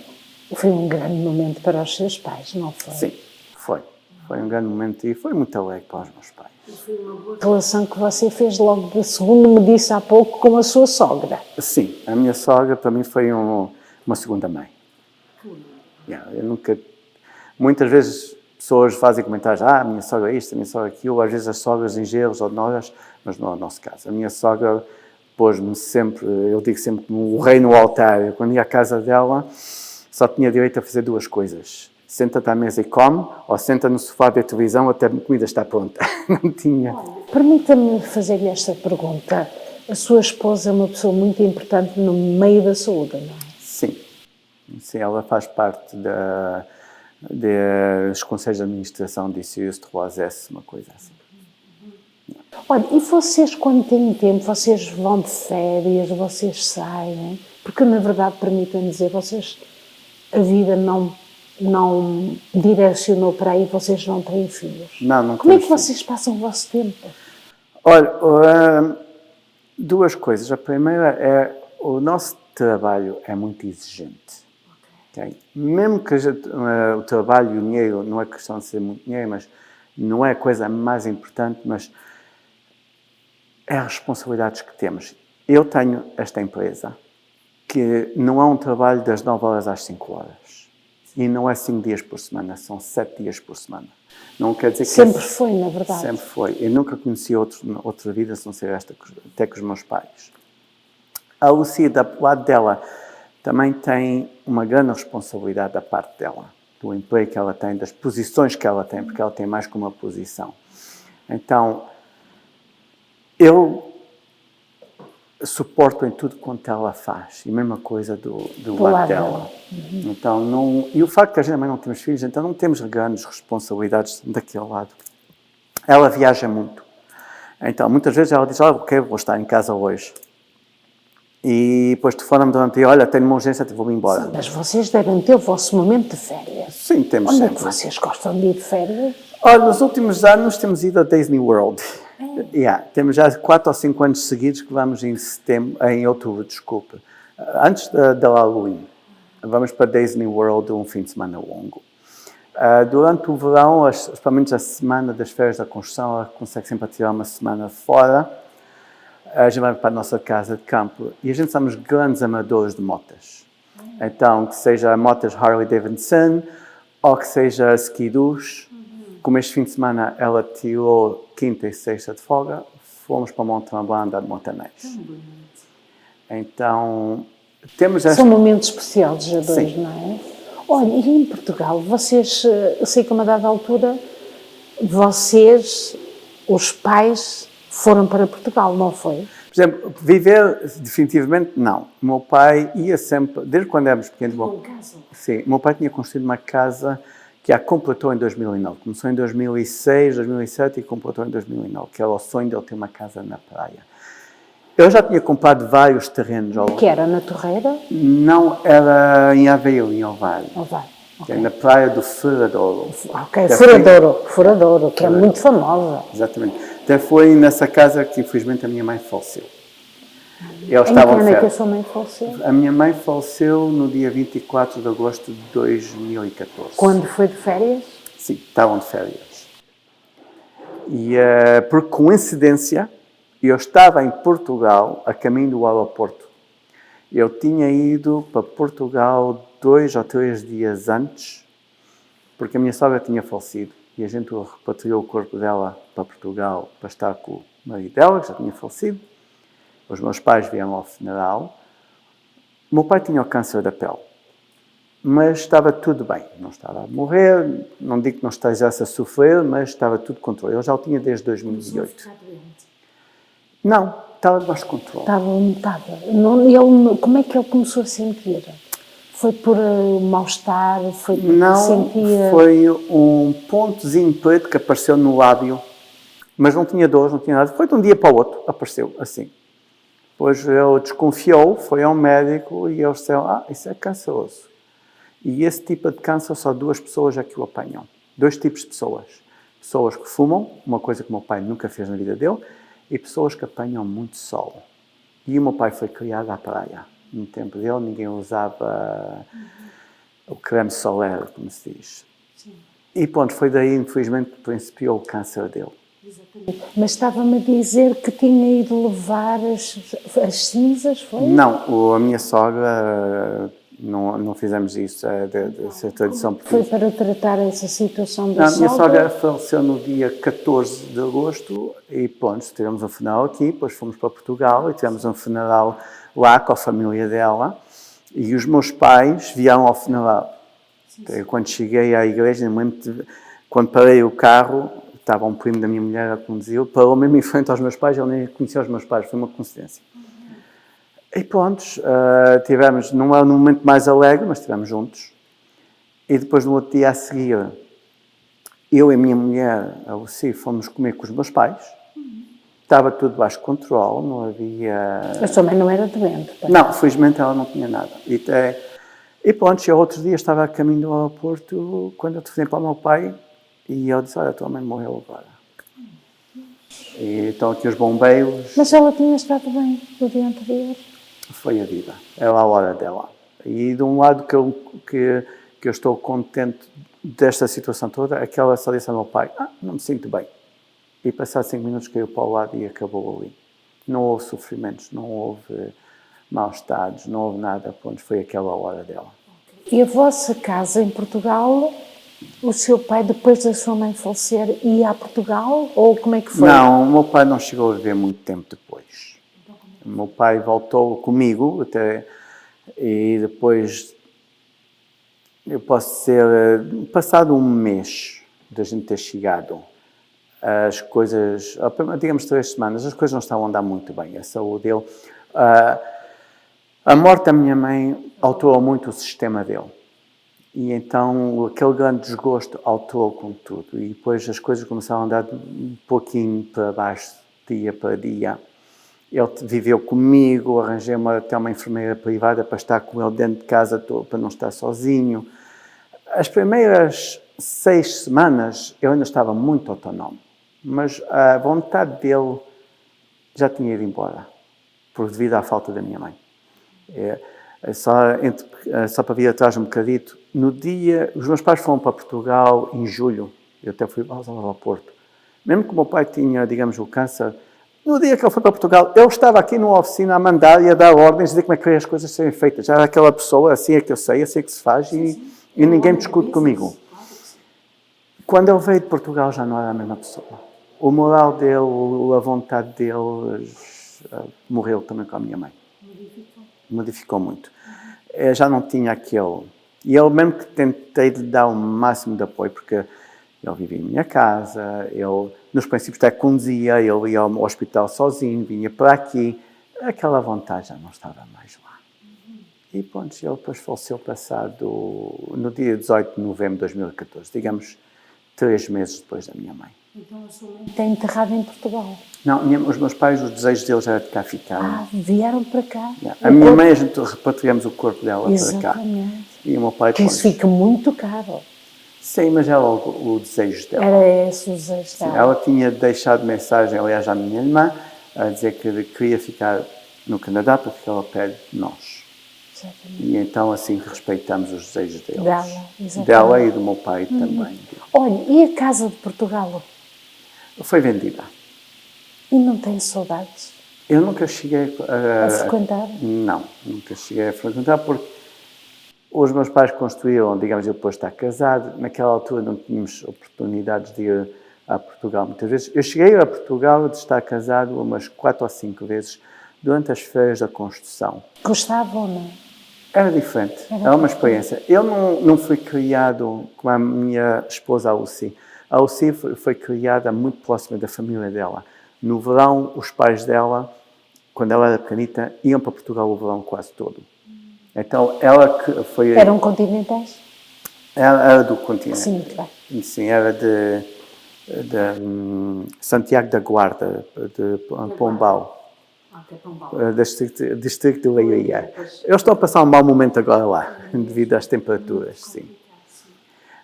Speaker 17: Foi um grande momento para os seus pais, não foi?
Speaker 18: Sim, foi. Foi um grande momento e foi muito alegre para os meus pais.
Speaker 17: Foi uma boa relação que você fez logo, segundo me disse há pouco, com a sua sogra.
Speaker 18: Sim, a minha sogra para mim foi uma segunda mãe. Eu nunca... Muitas vezes pessoas fazem comentários, a minha sogra é isto, a minha sogra é aquilo, às vezes as sogras em gerros ou noras, mas não é o nosso caso. A minha sogra pôs-me sempre, eu digo sempre como o rei no altar. Eu, quando ia à casa dela, só tinha direito a fazer 2 coisas. Senta-te à mesa e come, ou senta no sofá a ver televisão até a comida está pronta. Não tinha.
Speaker 17: Permita-me fazer-lhe esta pergunta. A sua esposa é uma pessoa muito importante no meio da saúde, não é?
Speaker 18: Sim. Sim, ela faz parte dos conselhos de administração de ICUs 3S, uma coisa assim.
Speaker 17: Olha, e vocês, quando têm tempo, vocês vão de férias, vocês saem? Porque, na verdade, permitam-me dizer, a vida não direcionou para aí, vocês não têm filhos.
Speaker 18: Não
Speaker 17: Como é que vocês passam o vosso tempo?
Speaker 18: Olha, 2 coisas. A primeira é, o nosso trabalho é muito exigente. Okay? Mesmo que o trabalho e o dinheiro, não é questão de ser muito dinheiro, mas não é a coisa mais importante, mas é as responsabilidades que temos. Eu tenho esta empresa, que não é um trabalho das 9 horas às 5 horas. E não é 5 dias por semana, são 7 dias por semana. Não quer dizer que...
Speaker 17: Sempre foi, na verdade.
Speaker 18: Sempre foi. Eu nunca conheci outra vida, se não ser esta, até com os meus pais. A Lucia, do lado dela, também tem uma grande responsabilidade da parte dela, do emprego que ela tem, das posições que ela tem, porque ela tem mais que uma posição. Então, eu suportam em tudo quanto ela faz. E a mesma coisa do lado dela. Então, e o facto que a gente também não temos filhos, então não temos grandes responsabilidades daquele lado. Ela viaja muito. Então, muitas vezes ela diz, ok, vou estar em casa hoje. E depois telefona-me durante o dia, olha, tenho uma urgência, vou-me embora.
Speaker 17: Sim, mas vocês devem ter o vosso momento de férias.
Speaker 18: Sim, temos
Speaker 17: Onde
Speaker 18: sempre.
Speaker 17: é que vocês gostam de ir de férias?
Speaker 18: Olha, nos últimos anos temos ido a Disney World. Temos já 4 ou 5 anos seguidos que vamos em outubro, desculpa. Antes da Halloween. Vamos para Disney World um fim de semana longo. Durante o verão, pelo menos a semana das férias da construção, ela consegue sempre tirar uma semana fora. A gente vai para a nossa casa de campo e a gente somos grandes amadores de motas. Então, que seja motas Harley Davidson ou que seja skidoo. Como este fim de semana ela tirou quinta e sexta de folga, fomos para Mont Tremblant andar de montanês. Então, temos
Speaker 17: São momentos especiais a dois, não é? Olha, e em Portugal, vocês, eu sei que a uma dada altura, vocês, os pais, foram para Portugal, não foi?
Speaker 18: Por exemplo, viver definitivamente não. O meu pai ia sempre, desde quando éramos pequenos, o meu pai tinha construído uma casa que a completou em 2009. Começou em 2006, 2007 e completou em 2009, que era o sonho dele ter uma casa na praia. Eu já tinha comprado vários terrenos.
Speaker 17: Que era na Torreira?
Speaker 18: Não, era em Aveiro, em Ovar.
Speaker 17: Okay.
Speaker 18: Na praia do Furadouro.
Speaker 17: Ok, Furadouro, que é muito famosa.
Speaker 18: Exatamente. Até foi nessa casa que, infelizmente, a minha mãe faleceu.
Speaker 17: Em que ano é que a sua mãe faleceu?
Speaker 18: A minha mãe faleceu no dia 24 de agosto de 2014.
Speaker 17: Quando foi de férias?
Speaker 18: Sim, estavam de férias. E, por coincidência, eu estava em Portugal, a caminho do aeroporto. Eu tinha ido para Portugal 2 ou 3 dias antes, porque a minha sogra tinha falecido. E a gente repatriou o corpo dela para Portugal para estar com o marido dela, que já tinha falecido. Os meus pais vieram ao funeral. O meu pai tinha o câncer da pele, mas estava tudo bem. Não estava a morrer, não digo que não estivesse a sofrer, mas estava tudo controlado. Eu já o tinha desde 2008. Não, estava debaixo de controle.
Speaker 17: Estava. Como é que ele começou a sentir? Foi por mal-estar? Foi porque sentia...
Speaker 18: Foi um pontozinho preto que apareceu no lábio, mas não tinha dor, não tinha nada. Foi de um dia para o outro, apareceu assim. Depois ele desconfiou, foi ao médico e eles disseram, isso é canceroso. E esse tipo de câncer só 2 pessoas é que o apanham. 2 tipos de pessoas. Pessoas que fumam, uma coisa que o meu pai nunca fez na vida dele, e pessoas que apanham muito sol. E o meu pai foi criado à praia. No tempo dele ninguém usava o creme solar, como se diz. Sim. E pronto, foi daí, infelizmente, que principiou o câncer dele.
Speaker 17: Exatamente. Mas estava-me a dizer que tinha ido levar as cinzas, foi?
Speaker 18: Não, a minha sogra, não fizemos isso, essa tradição.
Speaker 17: Foi para tratar essa situação da sogra?
Speaker 18: A minha sogra faleceu no dia 14 de agosto e pronto, tivemos um funeral aqui, depois fomos para Portugal e tivemos um funeral lá com a família dela e os meus pais vieram ao funeral. Eu, quando cheguei à igreja, quando parei o carro, estava um primo da minha mulher a conduzir, parou mesmo em frente aos meus pais, ele nem conhecia os meus pais, foi uma coincidência. E pronto, tivemos, não era no momento mais alegre, mas estivemos juntos. E depois, no outro dia a seguir, eu e a minha mulher, a Lucy, fomos comer com os meus pais. Estava tudo baixo controle, não havia...
Speaker 17: A sua mãe não era doente?
Speaker 18: Não, felizmente ela não tinha nada. E pronto, eu outro dia estava a caminho do aeroporto, quando eu telefonei para o meu pai, e ele disse, olha, a tua mãe morreu agora. E estão aqui os bombeiros.
Speaker 17: Mas ela tinha estado bem no dia anterior?
Speaker 18: Foi a vida, era a hora dela. E de um lado que eu estou contente desta situação toda, é que ela só disse ao meu pai, não me sinto bem. E passado 5 minutos caiu para o lado e acabou ali. Não houve sofrimentos, não houve mal-estados, não houve nada, pronto, foi aquela hora dela.
Speaker 17: E a vossa casa em Portugal, o seu pai, depois da sua mãe falecer, ia a Portugal? Ou como é que foi?
Speaker 18: Não, o meu pai não chegou a viver muito tempo depois. O meu pai voltou comigo até, e depois, eu posso dizer, passado um mês da gente ter chegado, as coisas, digamos 3 semanas, as coisas não estavam a andar muito bem. A saúde dele, A morte da minha mãe alterou muito o sistema dele. E então aquele grande desgosto alterou com tudo. E depois as coisas começaram a andar um pouquinho para baixo, dia para dia. Ele viveu comigo, arranjei até uma enfermeira privada para estar com ele dentro de casa para não estar sozinho. As primeiras 6 semanas eu ainda estava muito autónomo, mas a vontade dele já tinha ido embora, devido à falta da minha mãe. Só para vir atrás um bocadito, no dia, os meus pais foram para Portugal em julho, eu até fui ao Porto. Mesmo que o meu pai tinha, digamos, o câncer, no dia que ele foi para Portugal, eu estava aqui numa oficina a mandar e a dar ordens, a dizer como é que as coisas serem feitas. Já era aquela pessoa, assim é que eu sei, assim é que se faz e ninguém discute comigo. Quando ele veio de Portugal já não era a mesma pessoa. O moral dele, a vontade dele, morreu também com a minha mãe. Modificou muito. Eu já não tinha aquele... E eu mesmo que tentei lhe dar o máximo de apoio, porque ele vivia em minha casa, ele, nos princípios até conduzia, ele ia ao hospital sozinho, vinha para aqui. Aquela vontade já não estava mais lá. E pronto, ele depois faleceu no dia 18 de novembro de 2014, digamos, 3 meses depois da minha mãe.
Speaker 17: Então a sua mãe está enterrada em Portugal?
Speaker 18: Não, os meus pais, os desejos deles era de cá ficar.
Speaker 17: Vieram para cá?
Speaker 18: A minha mãe, a gente repatriamos o corpo dela para cá.
Speaker 17: Exatamente.
Speaker 18: E o meu pai...
Speaker 17: Que isso fica muito caro.
Speaker 18: Sim, mas era o desejo dela.
Speaker 17: Era esse o desejo dela.
Speaker 18: Ela tinha deixado mensagem, aliás, à minha irmã, a dizer que queria ficar no Canadá para ficar ao pé de nós. Exatamente. E então, assim, respeitamos os desejos deles. Dela e do meu pai também.
Speaker 17: Olha, e a casa de Portugal?
Speaker 18: Foi vendida.
Speaker 17: E não tem saudades?
Speaker 18: Eu nunca cheguei
Speaker 17: a frequentar?
Speaker 18: Não, nunca cheguei a frequentar porque os meus pais construíram, digamos, eu depois de estar casado, naquela altura não tínhamos oportunidades de ir a Portugal muitas vezes. Eu cheguei a Portugal de estar casado umas 4 ou 5 vezes durante as férias da construção.
Speaker 17: Gostava ou não?
Speaker 18: Era diferente, era uma experiência. Eu não fui criado como a minha esposa, a Lucy. A Lucy foi criada muito próxima da família dela. No verão, os pais dela, quando ela era pequenita, iam para Portugal o verão quase todo. Então, ela que foi...
Speaker 17: Eram continentais?
Speaker 18: Era do continente.
Speaker 17: Sim, muito bem.
Speaker 18: Sim, era de Santiago da Guarda, de Pombal. Distrito de Leiria. Eu estou a passar um mau momento agora lá, devido às temperaturas, sim.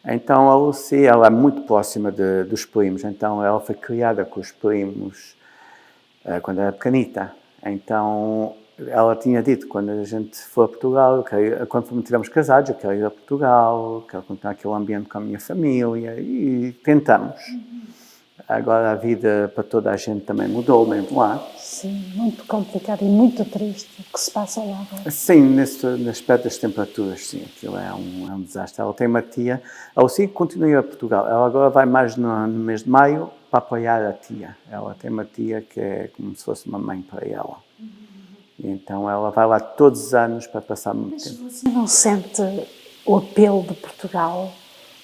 Speaker 18: Então, a Lucy, ela é muito próxima dos primos, então ela foi criada com os primos quando era pequenita. Então, ela tinha dito, quando a gente for a Portugal, quando estivermos casados, eu quero ir a Portugal, quero continuar aquele ambiente com a minha família, e tentamos. Agora a vida para toda a gente também mudou, mesmo lá.
Speaker 17: Sim, muito complicado e muito triste o que se passa lá agora.
Speaker 18: Sim, nesse aspecto das temperaturas, sim, aquilo é um desastre. Ela tem uma tia, ela sim continua a Portugal, ela agora vai mais no mês de maio para apoiar a tia. Ela tem uma tia que é como se fosse uma mãe para ela. E então ela vai lá todos os anos para passar muito tempo.
Speaker 17: Mas você não sente o apelo de Portugal?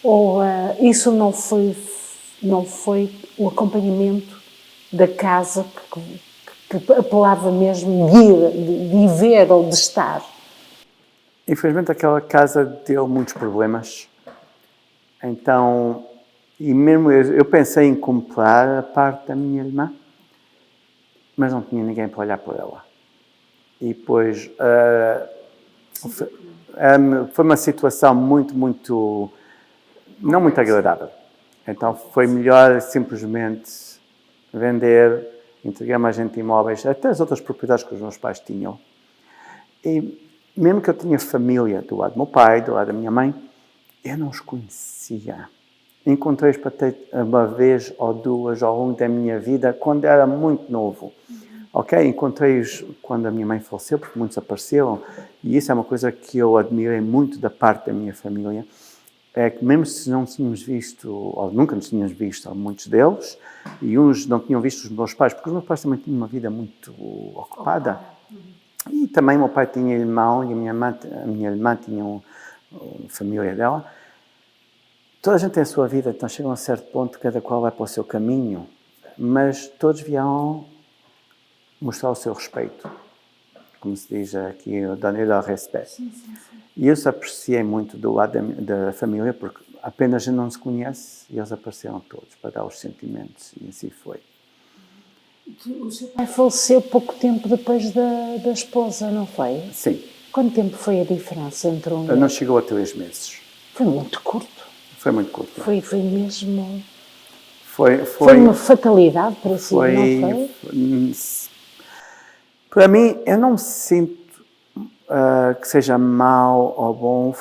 Speaker 17: Ou isso não foi o acompanhamento da casa que apelava mesmo de ir ver ou de estar?
Speaker 18: Infelizmente aquela casa deu muitos problemas. Então, e mesmo eu pensei em comprar a parte da minha irmã, mas não tinha ninguém para olhar por ela. E depois foi uma situação não muito agradável. Então foi melhor simplesmente vender, entregar mais gente imóveis, até as outras propriedades que os meus pais tinham. E mesmo que eu tinha família do lado do meu pai, do lado da minha mãe, eu não os conhecia. Encontrei-os para ter uma vez ou duas ao longo da minha vida, quando era muito novo. Ok? Encontrei-os quando a minha mãe faleceu, porque muitos apareceram, e isso é uma coisa que eu admirei muito da parte da minha família, é que mesmo se não tínhamos visto, ou nunca nos tínhamos visto, muitos deles, e uns não tinham visto os meus pais, porque os meus pais também tinham uma vida muito ocupada. E também o meu pai tinha irmão, e a minha irmã tinha uma família dela. Toda a gente tem a sua vida, então chegam a um certo ponto, cada qual vai para o seu caminho, mas todos vieram mostrar o seu respeito. como se diz aqui, donner leur respect. E eu apreciei muito do lado da família, porque apenas a gente não se conhece e eles apareceram todos para dar os sentimentos, e assim foi.
Speaker 17: O seu pai faleceu pouco tempo depois da esposa, não foi?
Speaker 18: Sim.
Speaker 17: Quanto tempo foi a diferença entre um e outro?
Speaker 18: Não chegou a 3 meses.
Speaker 17: Foi muito curto.
Speaker 18: Foi muito curto.
Speaker 17: Foi mesmo...
Speaker 18: Foi
Speaker 17: uma fatalidade para si, não foi?
Speaker 18: Para mim, eu não sinto que seja mau ou bom,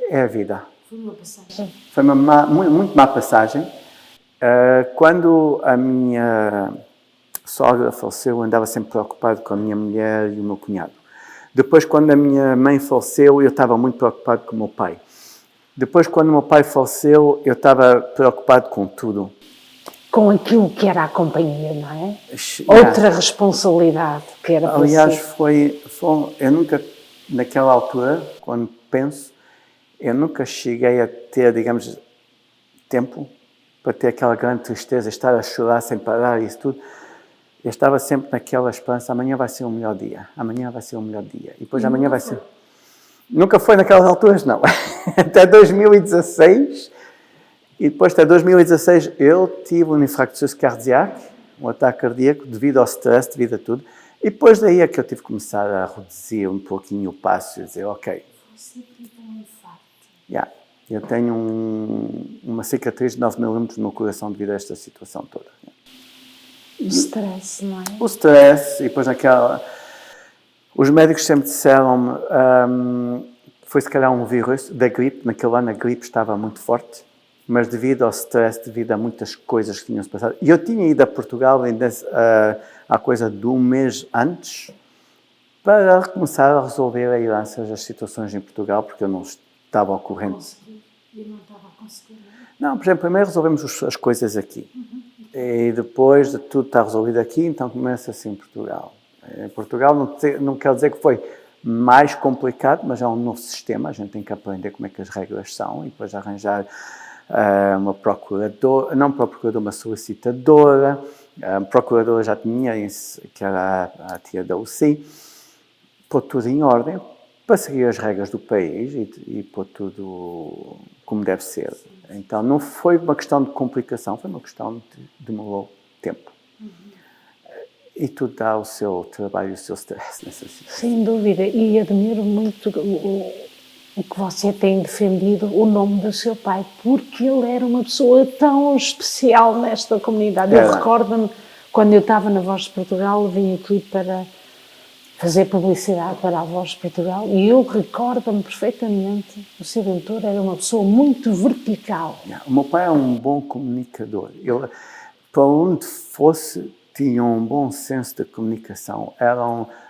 Speaker 18: é a vida.
Speaker 17: Foi uma passagem.
Speaker 18: Foi uma muito má passagem. Quando a minha sogra faleceu, eu andava sempre preocupado com a minha mulher e o meu cunhado. Depois, quando a minha mãe faleceu, eu estava muito preocupado com o meu pai. Depois, quando o meu pai faleceu, eu estava preocupado com tudo.
Speaker 17: Com aquilo que era a companhia, não é? Outra responsabilidade que era para
Speaker 18: aliás,
Speaker 17: si.
Speaker 18: eu nunca, naquela altura, quando penso, eu nunca cheguei a ter, digamos, tempo para ter aquela grande tristeza, estar a chorar sem parar e isso tudo. Eu estava sempre naquela esperança, amanhã vai ser o melhor dia, amanhã vai ser o melhor dia. E depois amanhã vai ser... Nunca foi naquelas alturas, não. Até 2016, e depois até 2016 eu tive um infarto cardíaco, um ataque cardíaco, devido ao stress, devido a tudo. E depois daí é que eu tive que começar a reduzir um pouquinho o passo e dizer, ok.
Speaker 17: Você teve um infarto?
Speaker 18: Yeah. Eu tenho uma cicatriz de 9 milímetros no meu coração devido a esta situação toda.
Speaker 17: O stress, não é?
Speaker 18: O stress, e depois os médicos sempre disseram-me foi se calhar um vírus da gripe, naquele ano a gripe estava muito forte, mas devido ao stress, devido a muitas coisas que tinham-se passado. E eu tinha ido a Portugal ainda há coisa de um mês antes para começar a resolver a herança, as situações em Portugal, porque eu não estava ao corrente.
Speaker 17: Eu não estava a conseguir.
Speaker 18: Não, por exemplo, primeiro resolvemos as coisas aqui. E depois de tudo estar resolvido aqui, então começa-se em Portugal. Em Portugal não quer dizer que foi mais complicado, mas é um novo sistema, a gente tem que aprender como é que as regras são e depois arranjar uma procuradora, não procuradora, uma solicitadora. A procuradora já tinha, que era a tia da UCI, pôr tudo em ordem para seguir as regras do país e pôr tudo como deve ser. Então não foi uma questão de complicação, foi uma questão de demorou tempo. E tudo dá o seu trabalho e o seu stress nessa situação.
Speaker 17: Sem dúvida, e admiro muito o que você tem defendido, o nome do seu pai, porque ele era uma pessoa tão especial nesta comunidade. Eu recordo-me, quando eu estava na Voz de Portugal, vim aqui para fazer publicidade para a Voz de Portugal, e eu recordo-me perfeitamente, o Sr. Ventura era uma pessoa muito vertical.
Speaker 18: O meu pai é um bom comunicador. Ele, para onde fosse, tinha um bom senso de comunicação. Era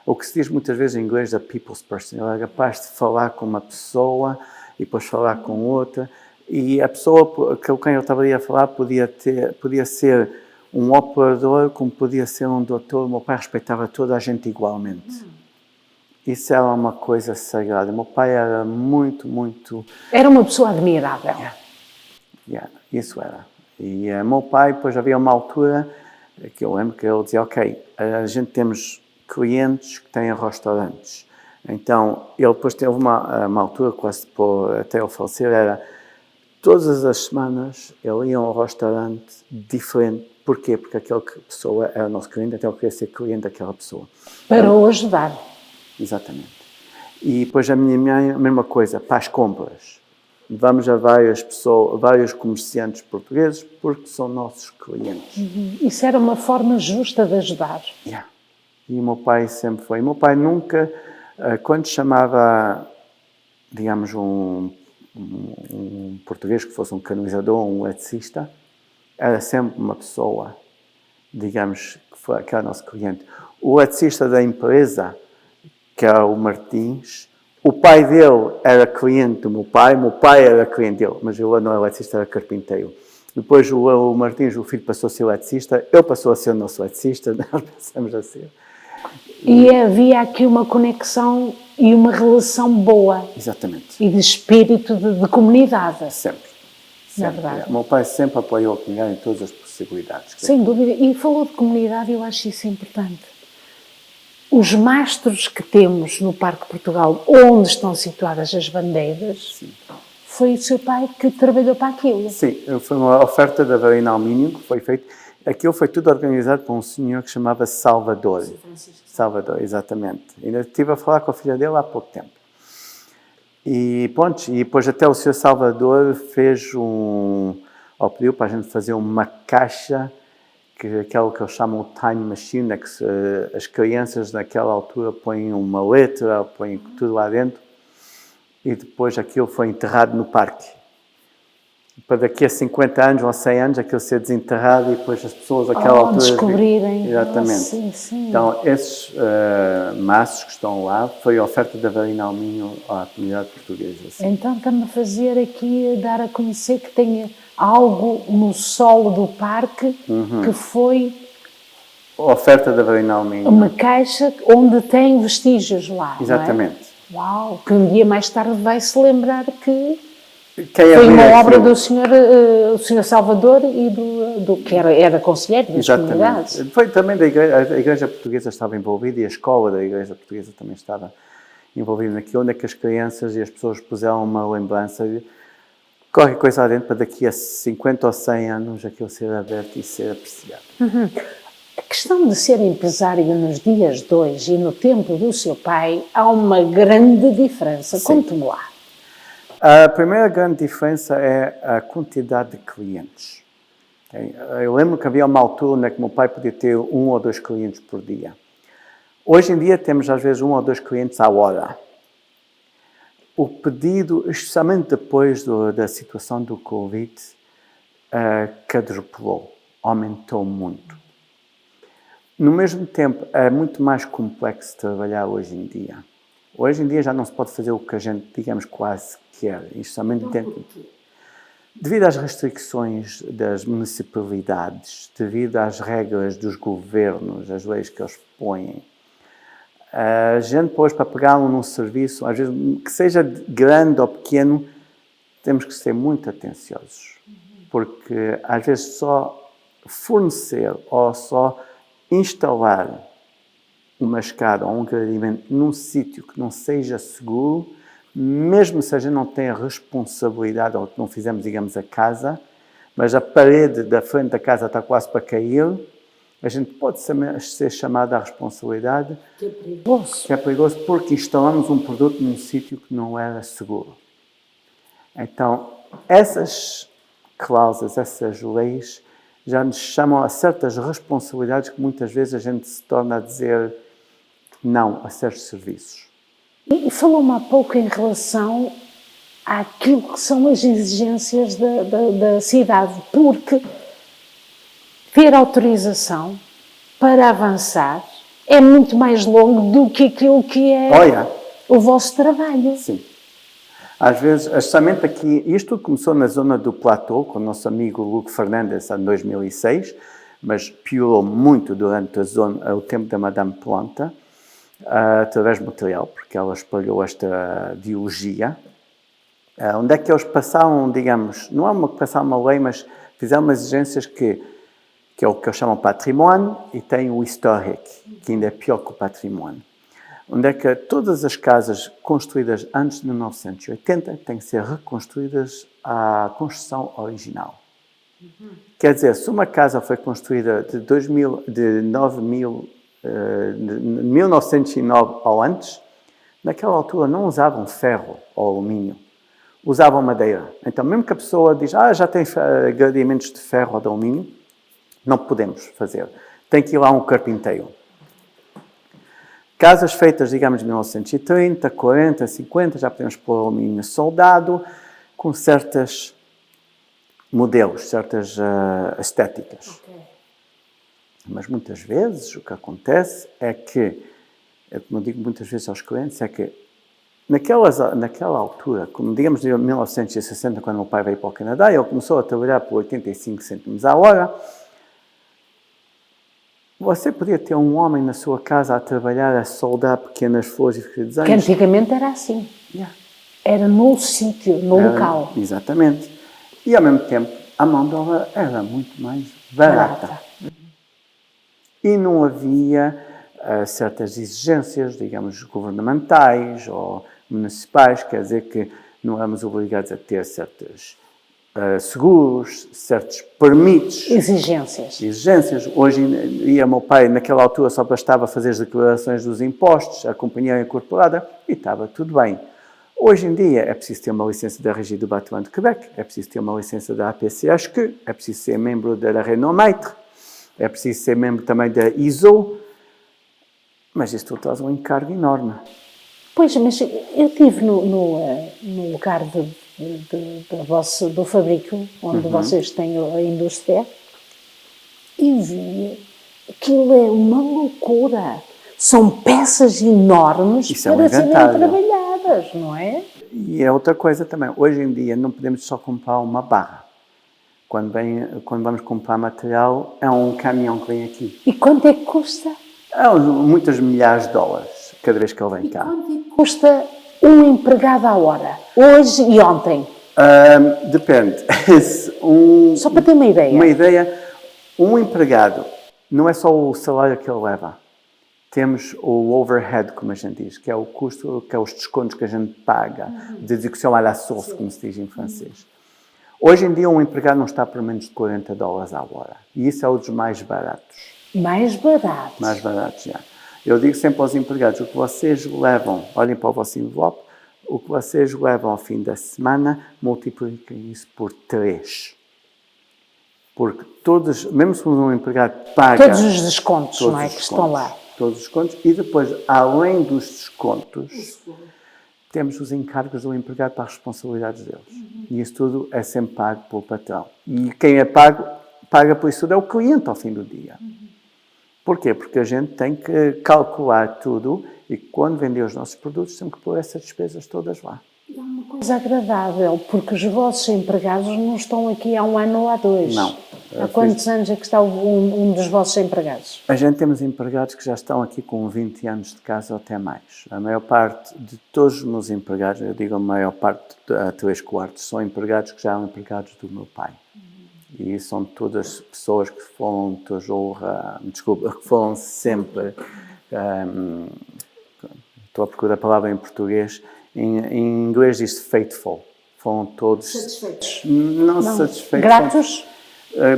Speaker 18: o que se diz muitas vezes em inglês, a people's person. Ele era capaz de falar com uma pessoa e depois falar com outra. E a pessoa com quem eu estava a falar podia ser um operador, como podia ser um doutor. O meu pai respeitava toda a gente igualmente. Isso era uma coisa sagrada. O meu pai era muito, muito...
Speaker 17: Era uma pessoa admirável.
Speaker 18: Isso era. E o meu pai, depois havia uma altura que eu lembro que ele dizia, ok, a gente temos clientes que têm restaurantes. Então, ele depois teve uma altura, quase até ele falecer, era todas as semanas ele ia a um restaurante diferente. Porquê? Porque aquela pessoa era o nosso cliente, então ele queria ser cliente daquela pessoa.
Speaker 17: Para o ajudar.
Speaker 18: Exatamente. E depois a minha mãe, a mesma coisa, para as compras. Vamos a vários comerciantes portugueses porque são nossos clientes.
Speaker 17: Isso era uma forma justa de ajudar.
Speaker 18: E o meu pai sempre foi. O meu pai nunca, quando chamava, digamos, um português que fosse um canalizador, um eletricista, era sempre uma pessoa, digamos, que era nosso cliente. O eletricista da empresa, que era o Martins, o pai dele era cliente do meu pai era cliente dele, mas ele não era eletricista, era carpinteiro. Depois o Martins, o filho, passou a ser eletricista, ele passou a ser o nosso eletricista, nós passamos a ser.
Speaker 17: E havia aqui uma conexão e uma relação boa.
Speaker 18: Exatamente.
Speaker 17: E de espírito de comunidade.
Speaker 18: Sempre.
Speaker 17: Na verdade.
Speaker 18: O meu pai sempre apoiou a comunidade em todas as possibilidades.
Speaker 17: Sem dúvida. E falou de comunidade, eu acho isso importante. Os mastros que temos no Parque Portugal, onde estão situadas as bandeiras, sim, foi o seu pai que trabalhou para aquilo?
Speaker 18: Sim, foi uma oferta da Varina Alumínio que foi feita. Aquilo foi tudo organizado por um senhor que chamava Salvador. Salvador, exatamente. Ainda estive a falar com a filha dele há pouco tempo. E pronto, e depois até o senhor Salvador pediu para a gente fazer uma caixa, aquela que eles chamam de time machine, que as crianças naquela altura põem uma letra, põem tudo lá dentro, e depois aquilo foi enterrado no parque. Para daqui a 50 anos ou 100 anos aquilo ser desenterrado e depois as pessoas naquela altura
Speaker 17: descobrirem.
Speaker 18: Exatamente.
Speaker 17: Sim, sim.
Speaker 18: Então esses maços que estão lá foi a oferta da Varina Alumínio à comunidade portuguesa. Assim.
Speaker 17: Então estamos a fazer aqui, a dar a conhecer que tem algo no solo do parque que foi
Speaker 18: a oferta da Varina Alumínio.
Speaker 17: Uma caixa onde tem vestígios lá.
Speaker 18: Exatamente.
Speaker 17: Não é? Uau! Que um dia mais tarde vai se lembrar que
Speaker 18: foi
Speaker 17: uma obra do senhor Salvador e do que era conselheiro das comunidades.
Speaker 18: Foi também da igreja, a igreja portuguesa estava envolvida e a escola da igreja portuguesa também estava envolvida naquilo, onde é que as crianças e as pessoas puseram uma lembrança de qualquer coisa lá dentro para daqui a 50 ou 100 anos aquilo ser aberto e ser apreciado.
Speaker 17: A questão de ser empresário nos dias de hoje e no tempo do seu pai, há uma grande diferença. Conte-me lá.
Speaker 18: A primeira grande diferença é a quantidade de clientes. Eu lembro que havia uma altura onde o meu pai podia ter 1 ou 2 clientes por dia. Hoje em dia temos às vezes 1 ou 2 clientes à hora. O pedido, especialmente depois da situação do Covid, quadrupulou, aumentou muito. No mesmo tempo, é muito mais complexo trabalhar hoje em dia. Hoje em dia já não se pode fazer o que a gente, digamos, quase quer. Especialmente devido às restrições das municipalidades, devido às regras dos governos, as leis que eles põem. A gente, depois, para pegar num serviço, às vezes, que seja grande ou pequeno, temos que ser muito atenciosos. Porque, às vezes, só fornecer ou só instalar uma escada ou um gradeamento num sítio que não seja seguro, mesmo se a gente não tenha responsabilidade ou que não fizemos, digamos, a casa, mas a parede da frente da casa está quase para cair, a gente pode ser chamado à responsabilidade.
Speaker 17: Que é perigoso.
Speaker 18: Que é perigoso porque instalamos um produto num sítio que não era seguro. Então, essas cláusulas, essas leis, já nos chamam a certas responsabilidades que muitas vezes a gente se torna a dizer não a certos serviços.
Speaker 17: E falou-me há pouco em relação àquilo que são as exigências da cidade, porque ter autorização para avançar é muito mais longo do que aquilo que é o vosso trabalho.
Speaker 18: Sim. Às vezes, justamente aqui, isto tudo começou na zona do Platô, com o nosso amigo Luque Fernandes, em 2006, mas piorou muito durante o tempo da Madame Planta, através do material, porque ela espalhou esta ideologia, onde é que eles passaram, digamos, não é uma que passaram uma lei, mas fizeram umas exigências que é o que eles chamam património, e tem o histórico, que ainda é pior que o património. Onde é que todas as casas construídas antes de 1980 têm que ser reconstruídas à construção original. Quer dizer, se uma casa foi construída de 1909 ou antes, naquela altura não usavam ferro ou alumínio, usavam madeira. Então, mesmo que a pessoa diz, já tem gradeamentos de ferro ou de alumínio, não podemos fazer. Tem que ir lá um carpinteiro. Casas feitas, digamos, de 1930, 40, 50, já podemos pôr alumínio soldado, com certos modelos, certas estéticas. Mas muitas vezes o que acontece é que, como eu digo muitas vezes aos clientes, é que naquela altura, como digamos em 1960, quando o meu pai veio para o Canadá, ele começou a trabalhar por 85 cêntimos a hora. Você podia ter um homem na sua casa a trabalhar, a soldar pequenas flores e fazer desenhos.
Speaker 17: Que antigamente era assim. Era no sítio, no local.
Speaker 18: Exatamente. E, ao mesmo tempo, a mão de obra era muito mais barata. E não havia certas exigências, digamos, governamentais ou municipais, quer dizer que não éramos obrigados a ter certos seguros, certos permisos. Exigências. Hoje em dia, meu pai, naquela altura, só bastava fazer as declarações dos impostos, a companhia incorporada, e estava tudo bem. Hoje em dia, é preciso ter uma licença da Régie du Bâtiment de Québec, é preciso ter uma licença da APCHQ, é preciso ser membro da Renault Maitre, é preciso ser membro também da ISO, mas isso tudo traz um encargo enorme.
Speaker 17: Pois, mas eu estive no lugar do fabrico, onde vocês têm a indústria, e vi aquilo é uma loucura. São peças enormes para serem trabalhadas, não é?
Speaker 18: E é outra coisa também. Hoje em dia não podemos só comprar uma barra. Quando vamos comprar material, é um caminhão que vem aqui.
Speaker 17: E quanto é que custa?
Speaker 18: Muitas milhares de dólares cada vez que ele vem cá.
Speaker 17: E quanto é que custa um empregado à hora? Hoje e ontem?
Speaker 18: Depende.
Speaker 17: Só para ter uma ideia.
Speaker 18: Um empregado não é só o salário que ele leva. Temos o overhead, como a gente diz, que é o custo, que é os descontos que a gente paga, de execução à la source, como se diz em francês. Hoje em dia, um empregado não está por menos de $40 à hora. E isso é um dos mais baratos.
Speaker 17: Mais baratos?
Speaker 18: Mais baratos, já. Eu digo sempre aos empregados, o que vocês levam, olhem para o vosso envelope, o que vocês levam ao fim da semana, multipliquem isso por 3. Porque mesmo se um empregado paga...
Speaker 17: Todos os descontos, não é, que estão lá.
Speaker 18: Todos os descontos. E depois, além dos descontos, temos os encargos do empregado para as responsabilidades deles. E isso tudo é sempre pago pelo patrão. E quem é paga por isso tudo é o cliente ao fim do dia. Porquê? Porque a gente tem que calcular tudo e quando vender os nossos produtos temos que pôr essas despesas todas lá.
Speaker 17: É uma coisa agradável, porque os vossos empregados não estão aqui há 1 ano ou há 2.
Speaker 18: Não.
Speaker 17: Há quantos anos é que está um dos vossos empregados?
Speaker 18: A gente temos empregados que já estão aqui com 20 anos de casa ou até mais. A maior parte de todos os meus empregados, eu digo a maior parte, 3/4, são empregados que já eram empregados do meu pai. E são todas pessoas que foram, que foram sempre, estou a procurar a palavra em português, em inglês diz faithful. Foram todos...
Speaker 17: Satisfeitos?
Speaker 18: Não satisfeitos.
Speaker 17: Gratos?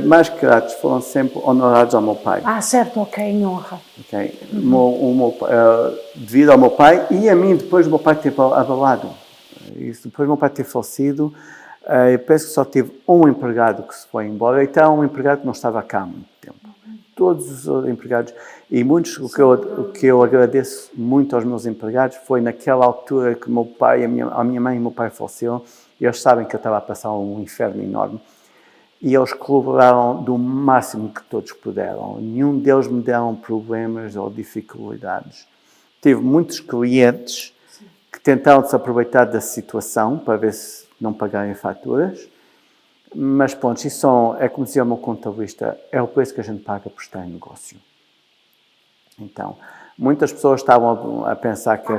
Speaker 18: Mais que gratos, foram sempre honrados ao meu pai.
Speaker 17: Certo, ok, em honra.
Speaker 18: Okay. Devido ao meu pai e a mim, depois do meu pai ter abalado. Depois do meu pai ter falecido, eu penso que só tive um empregado que se foi embora, então um empregado que não estava cá há muito tempo. Todos os empregados, e muitos, o que eu agradeço muito aos meus empregados foi naquela altura que meu pai, a minha mãe e o meu pai faleceram, e eles sabem que eu estava a passar um inferno enorme, e eles colaboraram do máximo que todos puderam. Nenhum deles me deram problemas ou dificuldades. Tive muitos clientes que tentaram se aproveitar da situação para ver se não pagarem faturas, mas pronto, isso é como dizia o meu contabilista, é o preço que a gente paga por estar em negócio. Então, muitas pessoas estavam a pensar que...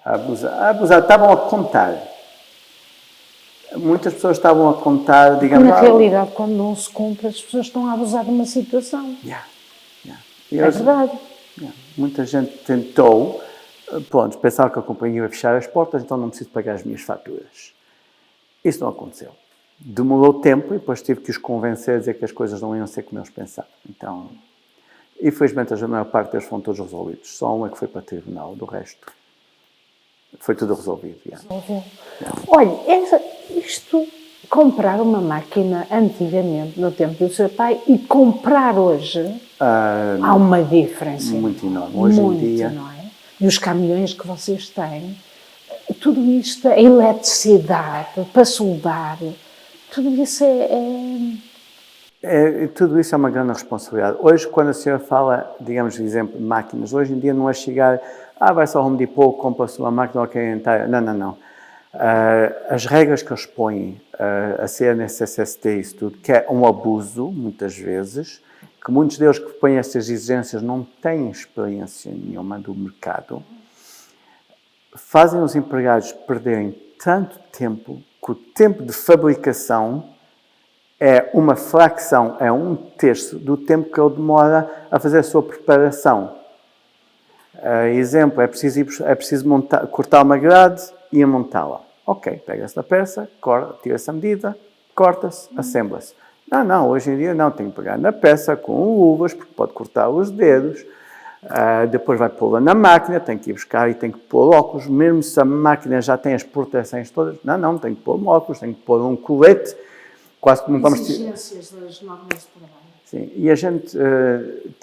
Speaker 18: Abusar, estavam a contar. Muitas pessoas estavam a contar, digamos...
Speaker 17: Na realidade, quando não se cumpre, as pessoas estão a abusar de uma situação. É verdade.
Speaker 18: Muita gente tentou, pronto, pensava que a companhia ia fechar as portas, então não preciso pagar as minhas faturas. Isso não aconteceu. Demorou tempo e depois tive que os convencer a dizer que as coisas não iam ser como eles pensavam. Então, infelizmente, a maior parte deles foram todos resolvidos. Só um é que foi para o tribunal, do resto foi tudo resolvido.
Speaker 17: Olha, isto, comprar uma máquina antigamente, no tempo do seu pai, e comprar hoje, há uma diferença.
Speaker 18: Muito enorme. Hoje em dia...
Speaker 17: Não é? E os caminhões que vocês têm, tudo isto, a eletricidade, para soldar, tudo isso
Speaker 18: tudo isso é uma grande responsabilidade. Hoje, quando a senhora fala, digamos, de exemplo, de máquinas, hoje em dia não é chegar, vai só ao Home Depot, compra-se uma máquina, não. As regras que eles põem, a CNSST, isso tudo, que é um abuso, muitas vezes, que muitos deles que põem essas exigências não têm experiência nenhuma do mercado, fazem os empregados perderem tanto tempo que o tempo de fabricação é uma fração, é 1/3 do tempo que ele demora a fazer a sua preparação. Exemplo, é preciso cortar uma grade e montá-la. Ok, pega-se na peça, tira-se a medida, corta-se, assembla-se. Não, hoje em dia não, tem que pegar na peça com luvas, porque pode cortar os dedos, depois vai pô-la na máquina, tem que ir buscar e tem que pôr óculos, mesmo se a máquina já tem as proteções todas, não, tem que pôr óculos, tem que pôr um colete, quase como vamos...
Speaker 17: Exigências das normas de trabalho.
Speaker 18: Sim, e a gente,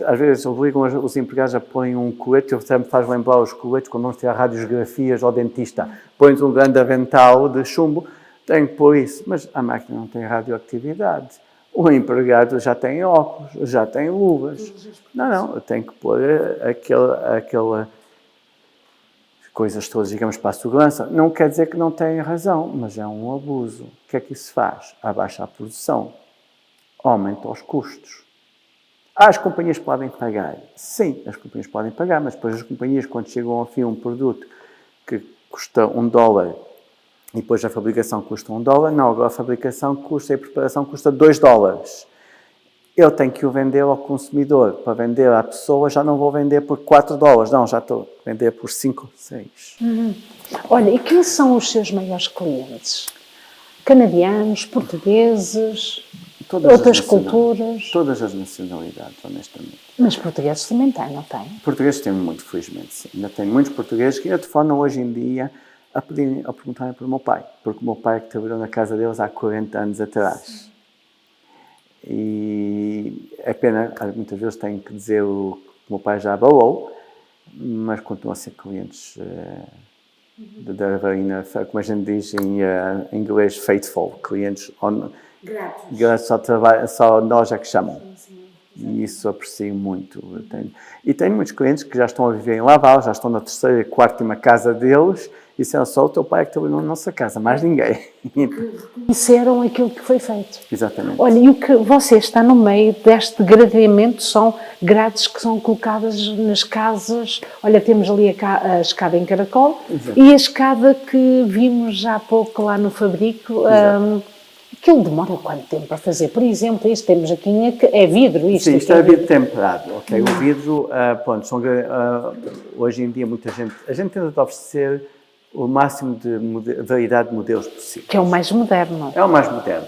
Speaker 18: às vezes, obrigam os empregados a porem um colete, eu sempre faz lembrar os coletes, quando vamos tirar radiografias ao dentista, põe-nos um grande avental de chumbo, tem que pôr isso, mas a máquina não tem radioatividade. O empregado já tem óculos, já tem luvas. Não, tem que pôr aquela coisas todas, digamos, para a segurança. Não quer dizer que não tenha razão, mas é um abuso. O que é que isso faz? Abaixa a produção, aumenta os custos. As companhias podem pagar. Sim, as companhias podem pagar, mas depois as companhias, quando chegam ao fim um produto que custa $1, e depois a fabricação custa $1, não, agora a fabricação custa e a preparação custa $2. Eu tenho que o vender ao consumidor. Para vender à pessoa, já não vou vender por $4, não, já estou a vender por 5, 6.
Speaker 17: Olha, e quem são os seus maiores clientes? Canadianos, portugueses, outras culturas?
Speaker 18: Todas as nacionalidades, honestamente.
Speaker 17: Mas portugueses também têm, não têm?
Speaker 18: Portugueses têm muito, felizmente, sim. Ainda tem muitos portugueses que ainda telefonam hoje em dia a perguntarem pelo meu pai, porque o meu pai que trabalhou na casa deles há 40 anos atrás. E é pena, muitas vezes tenho que dizer que o meu pai já abalou, mas continuam a ser clientes da Avarina, como a gente diz em inglês, faithful, clientes gratos, só nós é que chamam. E isso aprecio muito. E tenho muitos clientes que já estão a viver em Laval, já estão na terceira e quarta casa deles, e disseram só o teu pai é que trabalhou na nossa casa, mais ninguém.
Speaker 17: Reconheceram aquilo que foi feito.
Speaker 18: Exatamente.
Speaker 17: Olha, e o que você está no meio deste gradeamento são grades que são colocadas nas casas. Olha, temos ali a escada em caracol. Exato. E a escada que vimos já há pouco lá no Fabrico. Aquilo demora quanto tempo a fazer? Por exemplo, isto temos aqui, é vidro.
Speaker 18: Sim, isto é vidro temperado, ok? O vidro, hoje em dia a gente tenta oferecer o máximo de variedade de modelos possível.
Speaker 17: Que é o mais moderno.
Speaker 18: É o mais moderno.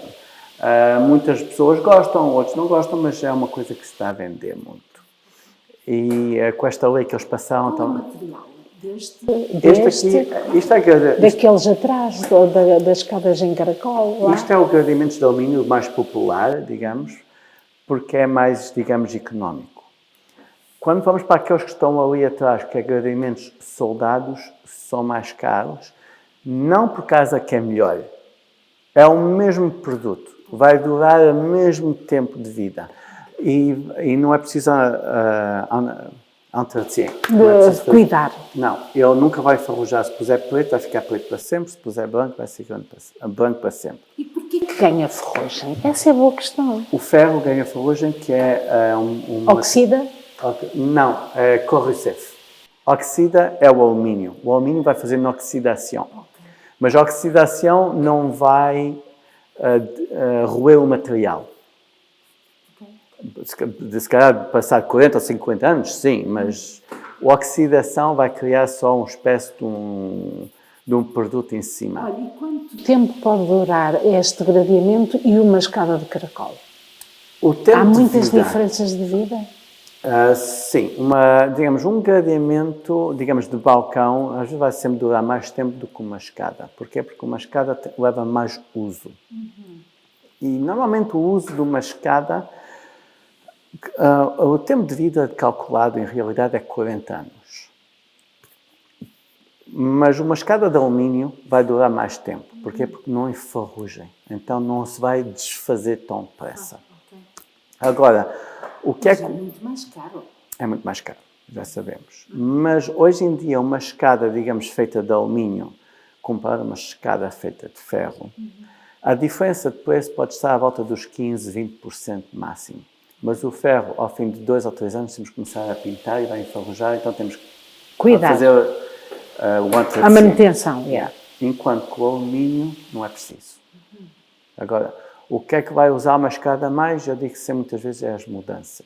Speaker 18: Muitas pessoas gostam, outros não gostam, mas é uma coisa que se está a vender muito. E com esta lei que eles passaram...
Speaker 17: Qual é o material?
Speaker 18: Daqueles
Speaker 17: atrás, das escadas em caracol. Lá.
Speaker 18: Isto é o gradeamento de alumínio mais popular, digamos, porque é mais, digamos, económico. Quando vamos para aqueles que estão ali atrás, que é gradeamentos soldados, são mais caros, não por causa que é melhor. É o mesmo produto, vai durar o mesmo tempo de vida. E não é preciso...
Speaker 17: cuidar.
Speaker 18: Não, ele nunca vai ferrujar. Se puser preto, vai ficar preto para sempre. Se puser branco, vai ser branco para sempre.
Speaker 17: E porquê que ganha ferrugem? Essa é a boa questão.
Speaker 18: O ferro ganha ferrugem, que é
Speaker 17: Oxida?
Speaker 18: Não, é corrosivo. Oxida é o alumínio. O alumínio vai fazer oxidação. Mas a oxidação não vai roer o material. Se calhar passar 40 ou 50 anos, sim, mas a oxidação vai criar só uma espécie de um produto em cima.
Speaker 17: Olha, e quanto tempo pode durar este gradeamento e uma escada de caracol? Há muitas diferenças de vida?
Speaker 18: Sim, digamos, um gradeamento, digamos, de balcão, às vezes vai sempre durar mais tempo do que uma escada. Porquê? Porque uma escada leva mais uso. E normalmente o uso de uma escada... o tempo de vida calculado, em realidade, é 40 anos. Mas uma escada de alumínio vai durar mais tempo. Porquê? Porque não enferrugem. Então não se vai desfazer tão depressa. Agora, o que é muito
Speaker 17: mais caro.
Speaker 18: É muito mais caro, já sabemos. Mas hoje em dia uma escada, digamos, feita de alumínio, comparada a uma escada feita de ferro, a diferença de preço pode estar à volta dos 15, 20% máximo. Mas o ferro, ao fim de 2 ou 3 anos, temos que começar a pintar e vai enferrujar, então temos que fazer
Speaker 17: a manutenção.
Speaker 18: Enquanto que o alumínio não é preciso. Agora, o que é que vai usar uma escada mais? Eu digo que muitas vezes é as mudanças.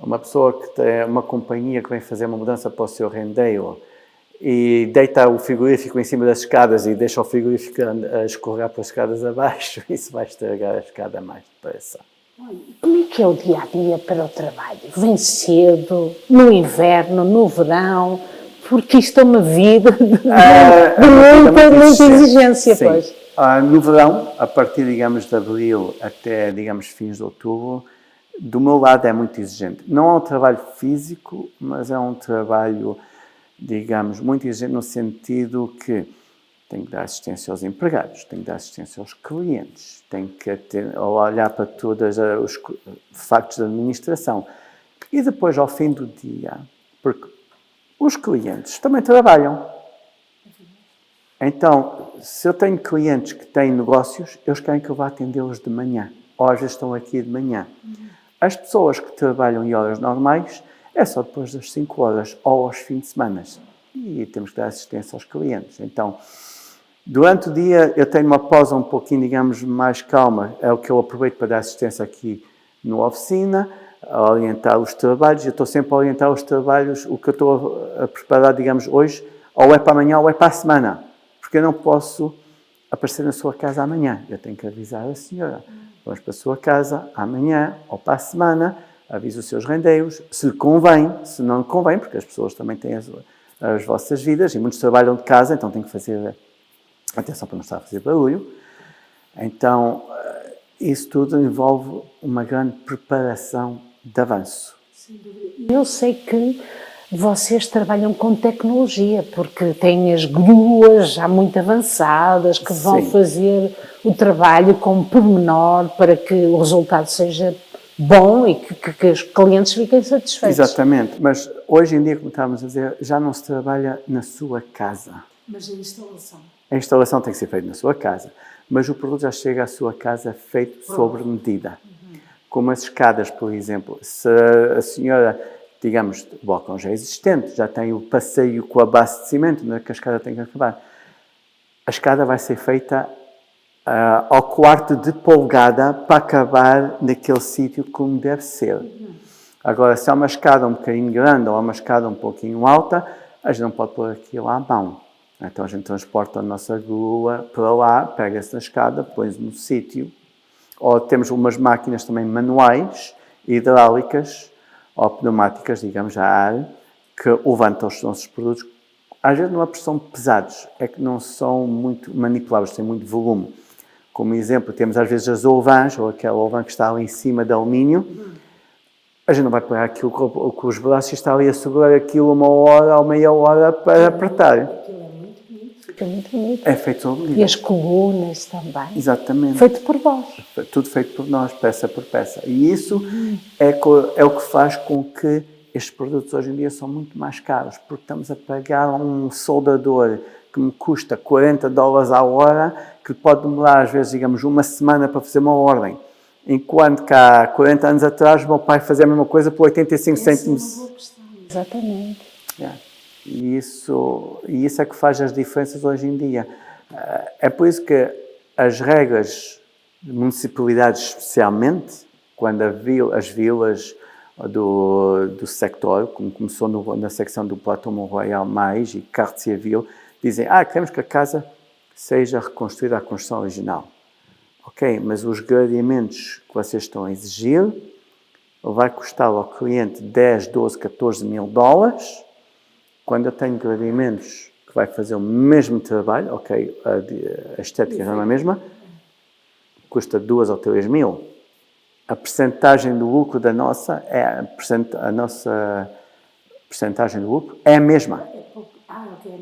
Speaker 18: Uma pessoa que tem uma companhia que vem fazer uma mudança para o seu rendeiro e deita o frigorífico em cima das escadas e deixa o frigorífico a escorregar pelas escadas abaixo, isso vai estragar a escada mais depressa.
Speaker 17: Como é que é o dia-a-dia para o trabalho? Vem cedo, no inverno, no verão, porque isto é uma vida de muita exigência,
Speaker 18: sim.
Speaker 17: Pois.
Speaker 18: No verão, a partir, digamos, de abril até, digamos, fins de outubro, do meu lado é muito exigente. Não é um trabalho físico, mas é um trabalho, digamos, muito exigente no sentido que tenho que dar assistência aos empregados, tenho que dar assistência aos clientes, tenho que olhar para todos os factos da administração. E depois, ao fim do dia, porque os clientes também trabalham. Então, se eu tenho clientes que têm negócios, eles querem que eu vá atendê-los de manhã, ou às vezes estão aqui de manhã. As pessoas que trabalham em horas normais é só depois das 5 horas ou aos fins de semana. E temos que dar assistência aos clientes. Então, durante o dia eu tenho uma pausa um pouquinho, digamos, mais calma. É o que eu aproveito para dar assistência aqui na oficina, a orientar os trabalhos. Eu estou sempre a orientar os trabalhos, o que eu estou a preparar, digamos, hoje, ou é para amanhã ou é para a semana. Porque eu não posso aparecer na sua casa amanhã. Eu tenho que avisar a senhora. Vamos para a sua casa amanhã ou para a semana, avise os seus rendeiros, se lhe convém, se não lhe convém, porque as pessoas também têm as vossas vidas e muitos trabalham de casa, então têm que fazer atenção para não estar a fazer barulho. Então, isso tudo envolve uma grande preparação de avanço.
Speaker 17: Eu sei que vocês trabalham com tecnologia, porque têm as gruas já muito avançadas, que vão fazer o trabalho com pormenor para que o resultado seja bom e que os clientes fiquem satisfeitos.
Speaker 18: Exatamente, mas hoje em dia, como estávamos a dizer, já não se trabalha na sua casa.
Speaker 17: Mas a instalação?
Speaker 18: A instalação tem que ser feita na sua casa, mas o produto já chega à sua casa feito sobre medida. Como as escadas, por exemplo, se a senhora, digamos, o balcão já é existente, já tem o passeio com a base de cimento, onde a escada tem que acabar. A escada vai ser feita ao quarto de polegada para acabar naquele sítio como deve ser. Agora, se é uma escada um bocadinho grande ou é uma escada um pouquinho alta, a gente não pode pôr aquilo à mão. Então a gente transporta a nossa grua para lá, pega-se na escada, põe-se no sítio. Ou temos umas máquinas também manuais, hidráulicas, ou pneumáticas, digamos, a ar, que levantam os nossos produtos, às vezes numa pressão pesados, é que não são muito manipuláveis, têm muito volume. Como exemplo, temos às vezes as ovãs, ou aquela ovã que está ali em cima de alumínio, a gente não vai pegar aquilo com os braços e está ali a segurar aquilo 1 hora ou meia hora para apertar.
Speaker 17: Fica muito bonito.
Speaker 18: É feito sobre medida.
Speaker 17: E as colunas também.
Speaker 18: Exatamente.
Speaker 17: Feito por vós.
Speaker 18: Tudo feito por nós, peça por peça. E isso é o que faz com que estes produtos hoje em dia são muito mais caros, porque estamos a pagar um soldador que me custa $40 a hora, que pode demorar às vezes, digamos, 1 semana para fazer uma ordem. Enquanto que há 40 anos atrás o meu pai fazia a mesma coisa por 85 cêntimos.
Speaker 17: Exatamente.
Speaker 18: E isso é que faz as diferenças hoje em dia. É por isso que as regras de municipalidades, especialmente, quando as vilas do sector, como começou na secção do Plateau Mont-Royal mais e Cartierville, dizem, queremos que a casa seja reconstruída à construção original. Ok, mas os gradeamentos que vocês estão a exigir vai custar ao cliente 10, 12, 14 mil dólares. Quando eu tenho gradeamentos que vai fazer o mesmo trabalho, ok, a estética não é a mesma, custa 2 ou 3 mil. A percentagem do lucro da nossa a nossa percentagem do lucro é a mesma.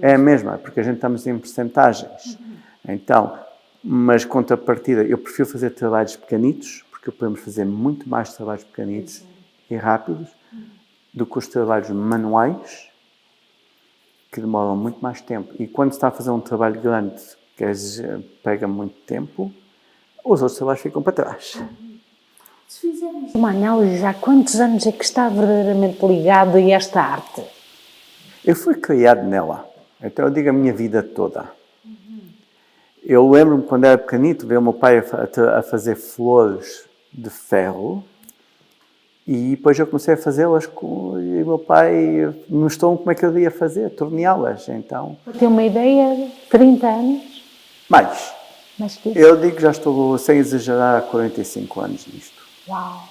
Speaker 18: É a mesma, porque a gente estamos em percentagens. Então, mas contrapartida, eu prefiro fazer trabalhos pequenitos, porque podemos fazer muito mais trabalhos pequenitos e rápidos do que os trabalhos manuais, que demoram muito mais tempo. E quando se está a fazer um trabalho grande, que pega muito tempo, os outros trabalhos ficam para trás.
Speaker 17: Se fizermos uma análise, há quantos anos é que está verdadeiramente ligado a esta arte?
Speaker 18: Eu fui criado nela, então eu digo a minha vida toda. Eu lembro-me quando era pequenito, ver o meu pai a fazer flores de ferro E depois eu comecei a fazê-las e o meu pai mostrou-me como é que eu devia fazer, torneá-las. Então,
Speaker 17: Para ter uma ideia, 30 anos?
Speaker 18: mais.
Speaker 17: Mais que isso?
Speaker 18: Eu digo que já estou, sem exagerar, há 45 anos nisto.
Speaker 17: Uau!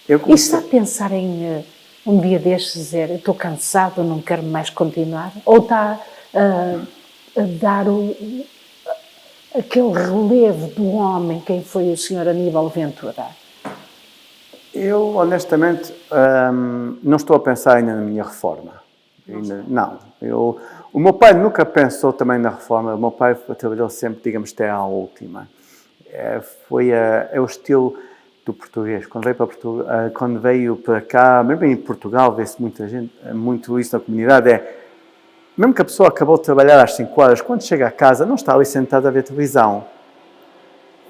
Speaker 18: Eu
Speaker 17: E
Speaker 18: comecei...
Speaker 17: está a pensar em um dia destes dizer, eu estou cansado, não quero mais continuar? Ou está a dar aquele relevo do homem, quem foi o Sr. Aníbal Ventura?
Speaker 18: Eu, honestamente, não estou a pensar ainda na minha reforma. Não. O meu pai nunca pensou também na reforma. O meu pai trabalhou sempre, digamos, até à última. É o estilo do português. Quando veio para cá, mesmo em Portugal, vê-se muito isso na comunidade, mesmo que a pessoa acabou de trabalhar às 5 horas, quando chega a casa, não está ali sentado a ver televisão.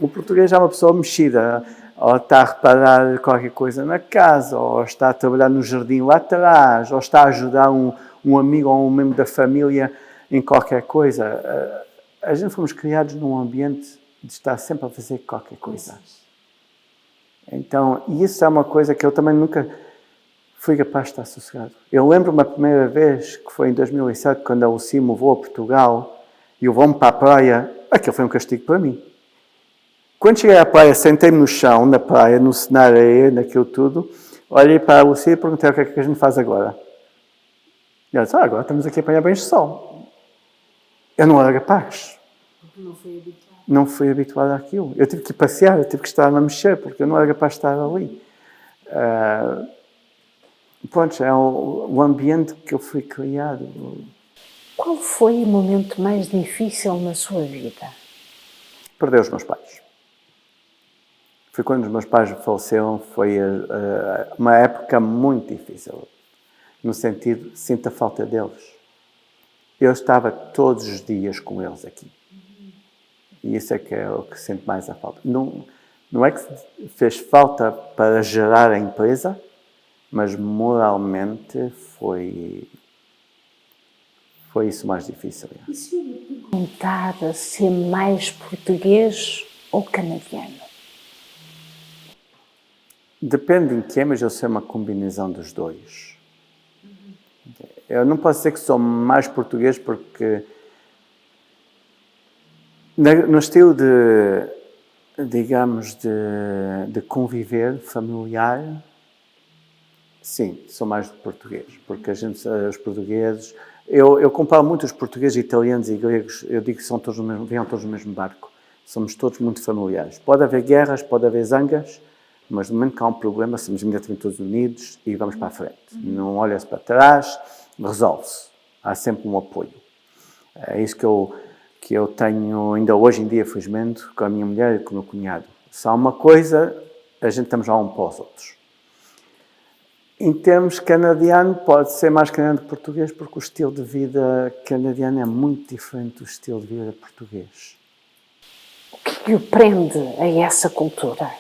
Speaker 18: O português é uma pessoa mexida, ou está a reparar qualquer coisa na casa, ou está a trabalhar no jardim lá atrás, ou está a ajudar um amigo ou um membro da família em qualquer coisa. A gente fomos criados num ambiente de estar sempre a fazer qualquer coisa. Então, isso é uma coisa que eu também nunca fui capaz de estar sossegado. Eu lembro-me a primeira vez, que foi em 2007, quando a Lucy me levou a Portugal, e levou-me para a praia, aquilo foi um castigo para mim. Quando cheguei à praia, sentei-me no chão, na praia, no cenário, naquilo tudo, olhei para a Lucy e perguntei o que é que a gente faz agora. E ela disse, agora estamos aqui a apanhar banhos de sol. Eu não era capaz. Não fui habituado àquilo. Eu tive que passear, eu tive que estar a mexer, porque eu não era capaz de estar ali. Pronto, é o ambiente que eu fui criado.
Speaker 17: Qual foi o momento mais difícil na sua vida?
Speaker 18: Perder os meus pais. Foi quando os meus pais faleceram, foi uma época muito difícil. No sentido, sinto a falta deles. Eu estava todos os dias com eles aqui. E isso é que é o que sinto mais a falta. Não é que fez falta para gerar a empresa, mas moralmente foi isso mais difícil.
Speaker 17: E se eu lhe perguntar se é mais português ou canadiano?
Speaker 18: Depende em que, mas eu sei uma combinação dos dois. Eu não posso dizer que sou mais português porque no estilo digamos, de conviver familiar, sim, sou mais português, porque os portugueses, eu comparo muito os portugueses, italianos e gregos, eu digo que são todos vêm todos no mesmo barco, somos todos muito familiares. Pode haver guerras, pode haver zangas, mas no momento que há um problema, somos imediatamente todos unidos e vamos para a frente. Não olha-se para trás, resolve-se. Há sempre um apoio. É isso que eu tenho ainda hoje em dia, felizmente, com a minha mulher e com o meu cunhado. Se há uma coisa, a gente estamos lá um para os outros. Em termos canadiano, pode ser mais canadiano que português, porque o estilo de vida canadiano é muito diferente do estilo de vida português.
Speaker 17: O que o prende a essa cultura?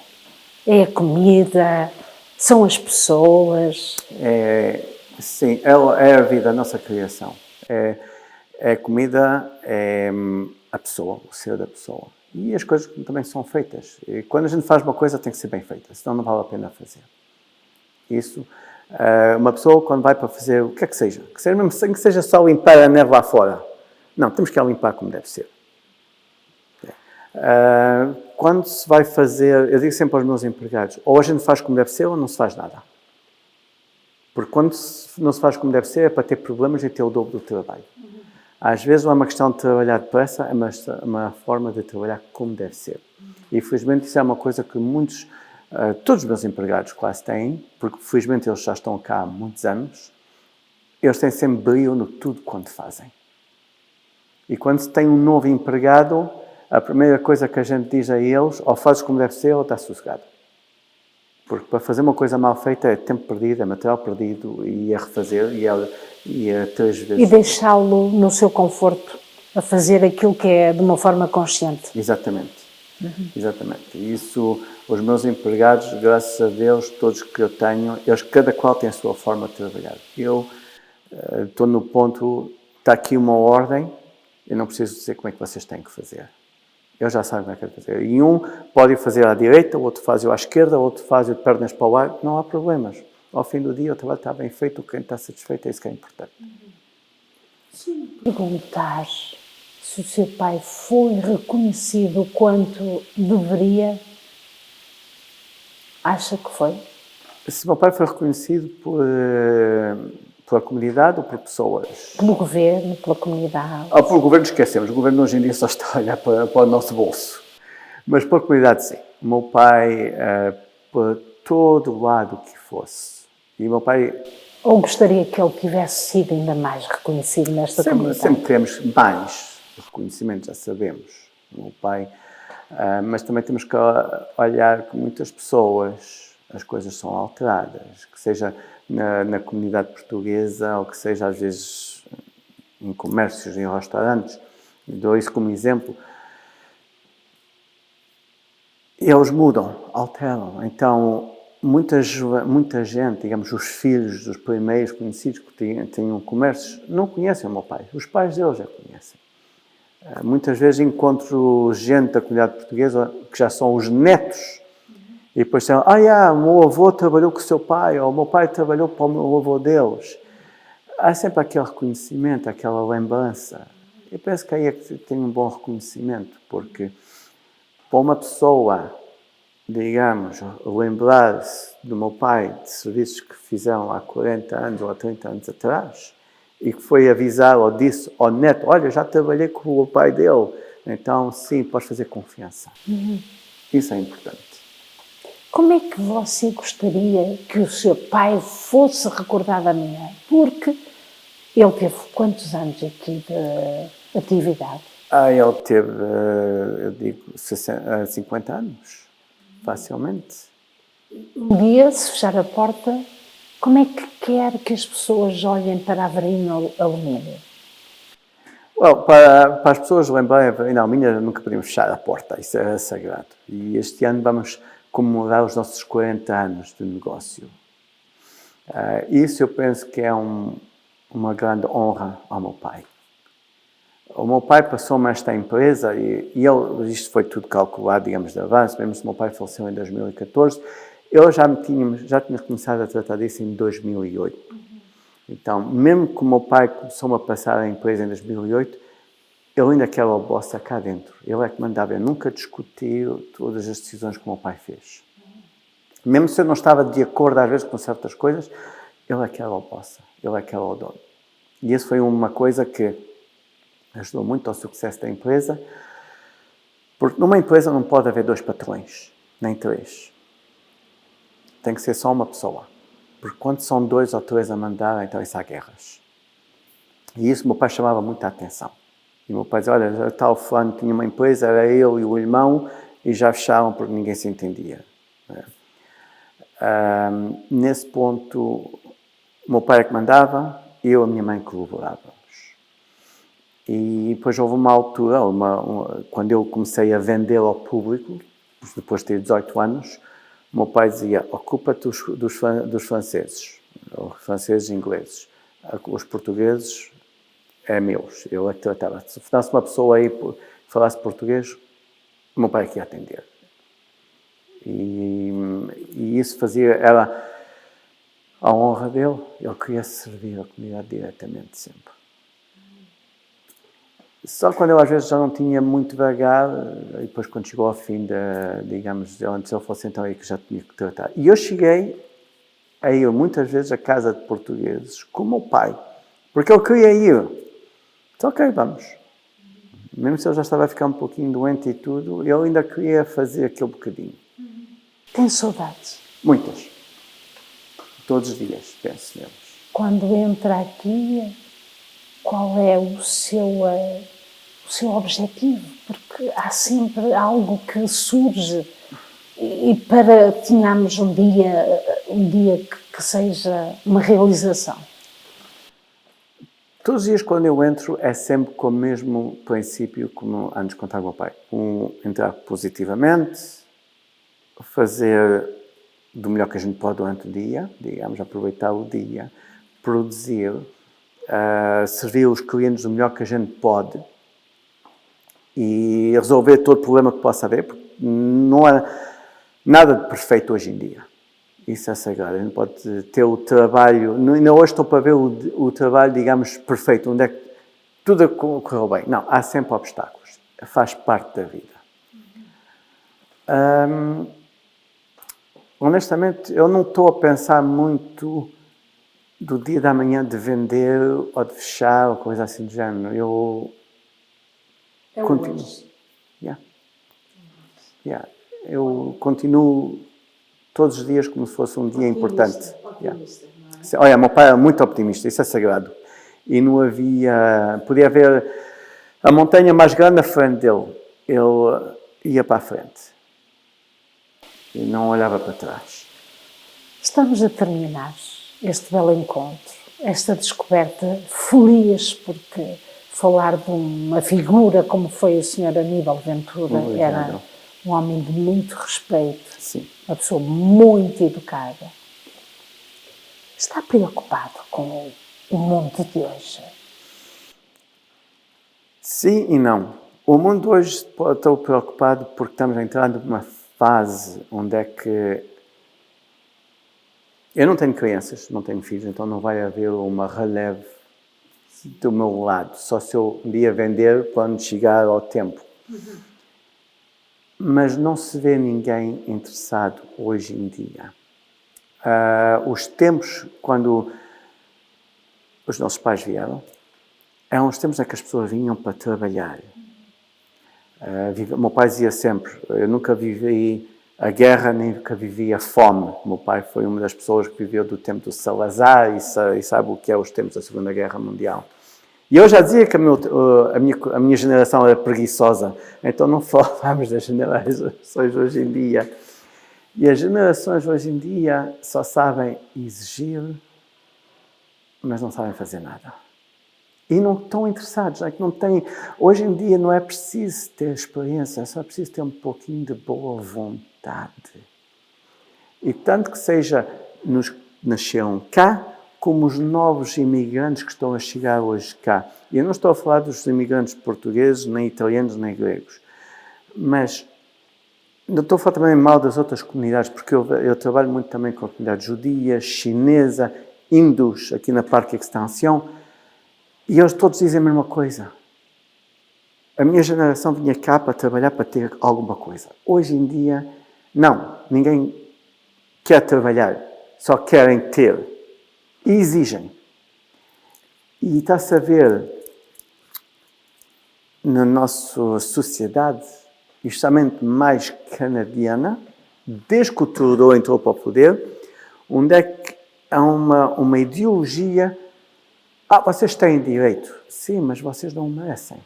Speaker 17: É a comida? São as pessoas?
Speaker 18: Sim, é a vida, a nossa criação. É a comida, é a pessoa, o ser da pessoa. E as coisas que também são feitas. E quando a gente faz uma coisa, tem que ser bem feita, senão não vale a pena fazer. Isso, uma pessoa, quando vai para fazer o que é que seja, mesmo que seja só limpar a neve lá fora. Não, temos que a limpar como deve ser. Quando se vai fazer, eu digo sempre aos meus empregados, ou a gente faz como deve ser ou não se faz nada. Porque quando não se faz como deve ser é para ter problemas e ter o dobro do trabalho. Às vezes não é uma questão de trabalhar depressa, é uma forma de trabalhar como deve ser. E felizmente isso é uma coisa que todos os meus empregados quase têm, porque felizmente eles já estão cá há muitos anos, eles têm sempre brilho no tudo quanto fazem. E quando se tem um novo empregado, a primeira coisa que a gente diz a eles, ou fazes como deve ser ou está sossegado. Porque para fazer uma coisa mal feita é tempo perdido, é material perdido e é refazer e é 3 vezes.
Speaker 17: E deixá-lo no seu conforto, a fazer aquilo que é de uma forma consciente.
Speaker 18: Exatamente. Exatamente. E isso, os meus empregados, graças a Deus, todos que eu tenho, cada qual tem a sua forma de trabalhar. Eu estou no ponto, está aqui uma ordem, eu não preciso dizer como é que vocês têm que fazer. Eu já sei como é que é fazer. E um pode fazer à direita, o outro faz à esquerda, o outro faz de pernas para o ar, não há problemas. ao fim do dia o trabalho está bem feito, o cliente está satisfeito, é isso que é importante.
Speaker 17: Se perguntar se o seu pai foi reconhecido o quanto deveria, acha que foi?
Speaker 18: Se o meu pai foi reconhecido pela comunidade ou por pessoas?
Speaker 17: Pelo governo, pela comunidade?
Speaker 18: Pelo governo esquecemos, o governo hoje em dia só está a olhar para o nosso bolso. Mas pela comunidade sim. O meu pai, por todo lado que fosse. E o meu pai...
Speaker 17: Ou gostaria que ele tivesse sido ainda mais reconhecido nesta comunidade?
Speaker 18: Sempre queremos mais reconhecimento, já sabemos. O meu pai... mas também temos que olhar que muitas pessoas, as coisas são alteradas. Que seja na comunidade portuguesa ou que seja às vezes em comércios, em restaurantes. Dou isso como exemplo. Eles mudam, alteram. Então, muita gente, digamos, os filhos dos primeiros conhecidos que tinham comércios, não conhecem o meu pai. Os pais deles já conhecem. Muitas vezes encontro gente da comunidade portuguesa que já são os netos e depois dizem, o meu avô trabalhou com o seu pai, ou o meu pai trabalhou para o meu avô deles. Há sempre aquele reconhecimento, aquela lembrança. Eu penso que aí é que tem um bom reconhecimento, porque para uma pessoa, digamos, lembrar-se do meu pai de serviços que fizeram há 40 anos ou há 30 anos atrás e que foi avisar ou disse ao neto, olha, já trabalhei com o pai dele, então sim, podes fazer confiança. Isso é importante.
Speaker 17: Como é que você gostaria que o seu pai fosse recordado amanhã? Porque ele teve quantos anos aqui de atividade?
Speaker 18: Ele teve, eu digo, 50 anos, facilmente.
Speaker 17: Um dia, se fechar a porta, como é que quer que as pessoas olhem para a Verina Alumínio?
Speaker 18: Para as pessoas lembrarem a Verina Alumínio, nunca podemos fechar a porta, isso é sagrado. E este ano vamos comemorar os nossos 40 anos de negócio. Isso eu penso que é uma grande honra ao meu pai. O meu pai passou-me esta empresa e isto foi tudo calculado, digamos, de avanço, mesmo se o meu pai faleceu em 2014, eu já tinha começado a tratar disso em 2008. Então, mesmo que o meu pai começou-me a passar a empresa em 2008, ele ainda quer a bossa cá dentro. Ele é que mandava, eu nunca discuti todas as decisões que o meu pai fez. Mesmo se eu não estava de acordo às vezes com certas coisas, ele é que era a bossa, ele é que era o dono. E isso foi uma coisa que ajudou muito ao sucesso da empresa, porque numa empresa não pode haver 2 patrões, nem 3. Tem que ser só uma pessoa. Porque quando são 2 ou 3 a mandar, então isso há guerras. E isso meu pai chamava muita atenção. E o meu pai dizia, olha, tal fulano tinha uma empresa, era ele e o irmão, e já fecharam porque ninguém se entendia. Nesse ponto, o meu pai é que mandava, eu e a minha mãe colaborávamos. E depois houve uma altura, quando eu comecei a vender ao público, depois de ter 18 anos, o meu pai dizia, ocupa-te dos franceses, os franceses e ingleses. Os portugueses é meus, eu é que tratava. Se fosse uma pessoa aí que falasse português, o meu pai é que ia atender. E isso era a honra dele, ele queria servir a comunidade diretamente sempre. Só quando eu às vezes já não tinha muito vagar, e depois quando chegou ao fim digamos, antes ele fosse então aí que já tinha que tratar. E eu cheguei a ir muitas vezes à casa de portugueses com o meu pai, porque ele queria ir. Então, ok, vamos. Mesmo se ele já estava a ficar um pouquinho doente e tudo, ele ainda queria fazer aquele bocadinho.
Speaker 17: Tem saudades?
Speaker 18: Muitas. Todos os dias, penso neles.
Speaker 17: Quando entra aqui, qual é o seu objetivo? Porque há sempre algo que surge e para tenhamos um dia que seja uma realização.
Speaker 18: Todos os dias quando eu entro é sempre com o mesmo princípio como antes de contar com o meu pai. Entrar positivamente, fazer do melhor que a gente pode durante o dia, digamos, aproveitar o dia, produzir, servir os clientes do melhor que a gente pode e resolver todo o problema que possa haver, porque não há nada de perfeito hoje em dia. Isso é sagrado. A gente pode ter o trabalho... Ainda hoje estou para ver o trabalho, digamos, perfeito, onde é que tudo correu bem. Não, há sempre obstáculos. Faz parte da vida. Honestamente, eu não estou a pensar muito do dia da manhã de vender ou de fechar ou coisa assim do género. Eu continuo. Eu continuo todos os dias como se fosse um dia importante. Olha, meu pai era muito optimista, isso é sagrado. E não havia... Podia haver a montanha mais grande à frente dele. Ele ia para a frente. E não olhava para trás.
Speaker 17: Estamos a terminar este belo encontro, esta descoberta feliz, porque falar de uma figura como foi o Sr. Aníbal Ventura era um homem de muito respeito,
Speaker 18: sim,
Speaker 17: uma pessoa muito educada. Está preocupado com o mundo de hoje?
Speaker 18: Sim e não. O mundo hoje estou preocupado porque estamos entrando numa fase onde é que... Eu não tenho crianças, não tenho filhos, então não vai haver uma releve do meu lado, só se eu um dia vender quando chegar ao tempo. Mas não se vê ninguém interessado hoje em dia. Os tempos, quando os nossos pais vieram, eram os tempos em que as pessoas vinham para trabalhar. Meu pai dizia sempre, eu nunca vivi a guerra, nem nunca vivi a fome. Meu pai foi uma das pessoas que viveu do tempo do Salazar e sabe o que é os tempos da Segunda Guerra Mundial. E eu já dizia que a minha geração era preguiçosa, então não falávamos das gerações hoje em dia. E as gerações hoje em dia só sabem exigir, mas não sabem fazer nada. E não estão interessados, não têm... Hoje em dia não é preciso ter experiência, é só preciso ter um pouquinho de boa vontade. E tanto que seja nos que nasceram cá, como os novos imigrantes que estão a chegar hoje cá. E eu não estou a falar dos imigrantes portugueses, nem italianos, nem gregos. Mas não estou a falar também mal das outras comunidades, porque eu trabalho muito também com a comunidade judia, chinesa, hindus, aqui na Parque Extension, e eles todos dizem a mesma coisa. A minha geração vinha cá para trabalhar, para ter alguma coisa. Hoje em dia, não. Ninguém quer trabalhar, só querem ter. E exigem. E está-se a ver na nossa sociedade, justamente mais canadiana, desde que o Trudeau entrou para o poder, onde é que há uma ideologia... vocês têm direito. Sim, mas vocês não merecem.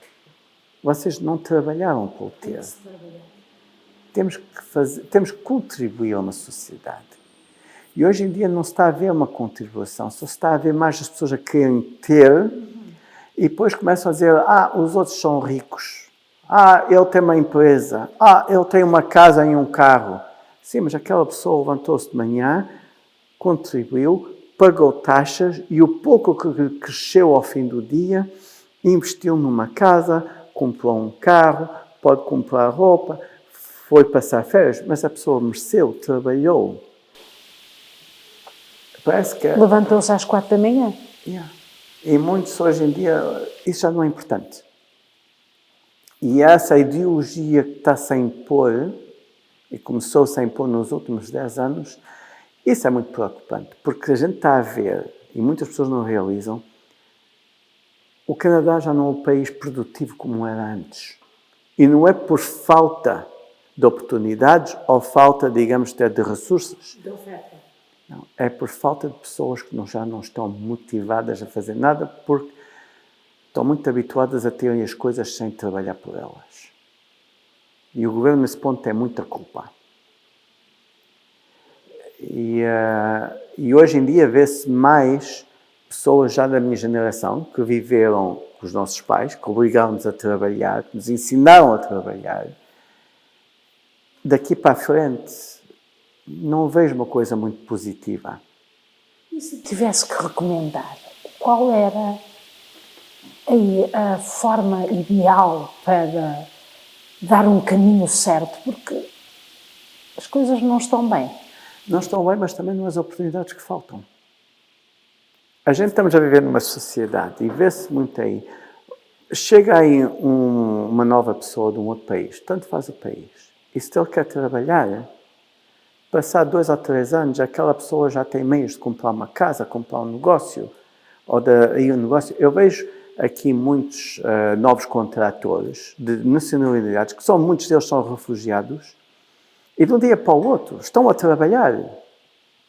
Speaker 18: Vocês não trabalharam por ter. Temos que contribuir a uma sociedade. E hoje em dia não se está a ver uma contribuição, só se está a ver mais as pessoas a querem ter e depois começam a dizer, os outros são ricos. Ele tem uma empresa. Ele tem uma casa e um carro. Sim, mas aquela pessoa levantou-se de manhã, contribuiu, pagou taxas e o pouco que cresceu ao fim do dia, investiu numa casa, comprou um carro, pode comprar roupa, foi passar férias, mas a pessoa mereceu, trabalhou. Parece que...
Speaker 17: Levantou-se às 4 da manhã.
Speaker 18: E muitos hoje em dia, isso já não é importante. E essa ideologia que está-se a impor, e começou-se a impor nos últimos 10 anos, isso é muito preocupante, porque a gente está a ver, e muitas pessoas não realizam, o Canadá já não é um país produtivo como era antes. E não é por falta de oportunidades ou falta, digamos, de recursos.
Speaker 17: De oferta.
Speaker 18: Não, é por falta de pessoas que já não estão motivadas a fazer nada porque estão muito habituadas a terem as coisas sem trabalhar por elas. E o governo, nesse ponto, tem muita culpa. E hoje em dia vê-se mais pessoas já da minha geração que viveram com os nossos pais, que obrigaram-nos a trabalhar, que nos ensinaram a trabalhar. Daqui para a frente, não vejo uma coisa muito positiva.
Speaker 17: E se tivesse que recomendar, qual era a forma ideal para dar um caminho certo? Porque as coisas não estão bem.
Speaker 18: não estão bem, mas também não as oportunidades que faltam. A gente estamos a viver numa sociedade e vê-se muito aí. Chega aí uma nova pessoa de um outro país, tanto faz o país, e se ele quer trabalhar, passar 2 ou 3 anos, aquela pessoa já tem meios de comprar uma casa, comprar um negócio, Eu vejo aqui muitos novos contratores de nacionalidades, que muitos deles são refugiados, e de um dia para o outro estão a trabalhar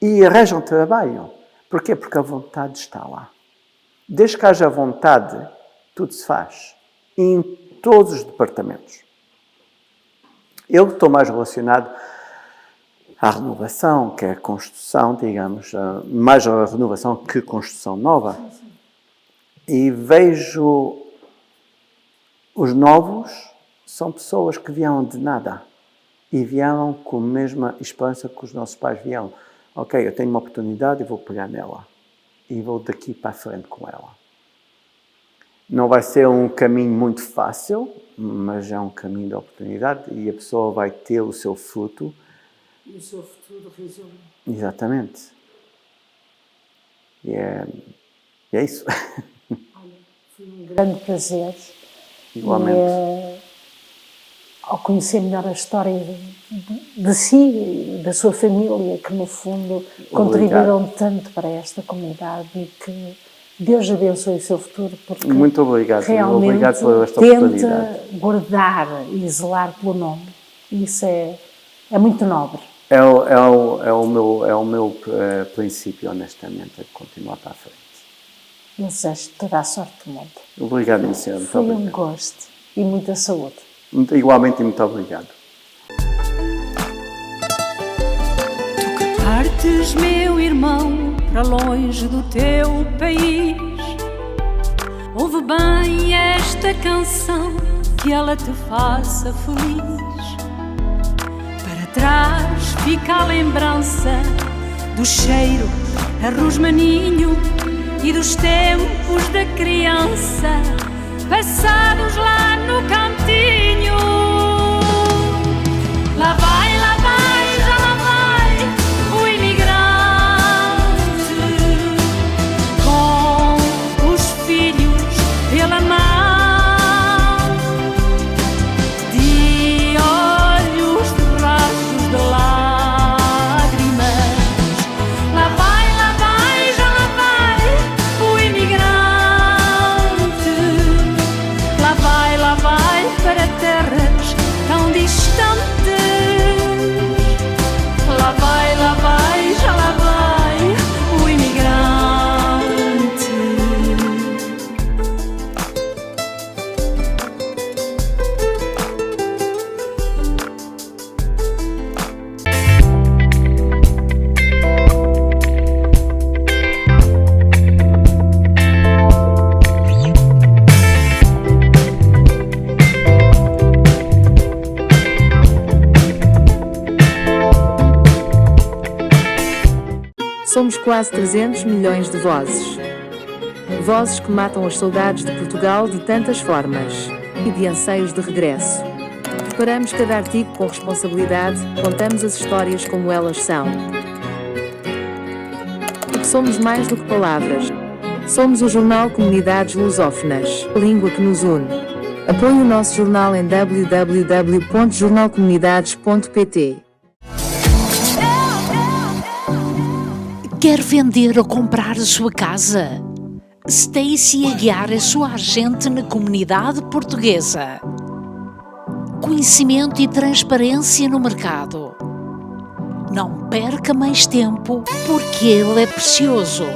Speaker 18: e arranjam trabalho. Porquê? Porque a vontade está lá. Desde que haja vontade, tudo se faz. E em todos os departamentos. Eu estou mais relacionado à renovação, que é a construção, digamos, mais a renovação que construção nova. E vejo os novos são pessoas que vieram de nada e vieram com a mesma esperança que os nossos pais vieram. Ok, eu tenho uma oportunidade e vou pegar nela. E vou daqui para a frente com ela. Não vai ser um caminho muito fácil, mas é um caminho de oportunidade e a pessoa vai ter o seu fruto.
Speaker 17: E o seu futuro resume.
Speaker 18: Exatamente. E é isso.
Speaker 17: Olha, foi um grande prazer.
Speaker 18: Igualmente.
Speaker 17: E, ao conhecer melhor a história de si e da sua família, que no fundo contribuíram tanto para esta comunidade e que Deus abençoe o seu futuro, porque
Speaker 18: muito obrigado.
Speaker 17: Realmente
Speaker 18: obrigado por esta oportunidade.
Speaker 17: Tenta guardar e zelar pelo nome. Isso é muito nobre.
Speaker 18: É o meu princípio, honestamente, é continuar para a frente.
Speaker 17: Eu desejo toda a sorte do mundo.
Speaker 18: Obrigado, senhora.
Speaker 17: Foi um gosto e muita saúde.
Speaker 18: Igualmente, muito obrigado.
Speaker 19: Tu que partes, meu irmão, para longe do teu país, ouve bem esta canção, que ela te faça feliz. Para trás fica a lembrança do cheiro a rosmaninho e dos tempos da criança passados lá no cantinho. Lá vai, já lá vai o imigrante, com os filhos pela mão, de olhos de rastros de lágrimas. Lá vai, já lá vai o imigrante. Lá vai para terras tão distantes. Lá vai, já lá vai o imigrante.
Speaker 20: Somos quase 300 milhões de vozes. Vozes que matam as saudades de Portugal de tantas formas e de anseios de regresso. Preparamos cada artigo com responsabilidade, contamos as histórias como elas são. Porque somos mais do que palavras. Somos o jornal Comunidades Lusófonas, língua que nos une. Apoie o nosso jornal em www.jornalcomunidades.pt.
Speaker 13: Quer vender ou comprar a sua casa? Stacy Aguiar é sua agente na comunidade portuguesa. Conhecimento e transparência no mercado. Não perca mais tempo, porque ele é precioso.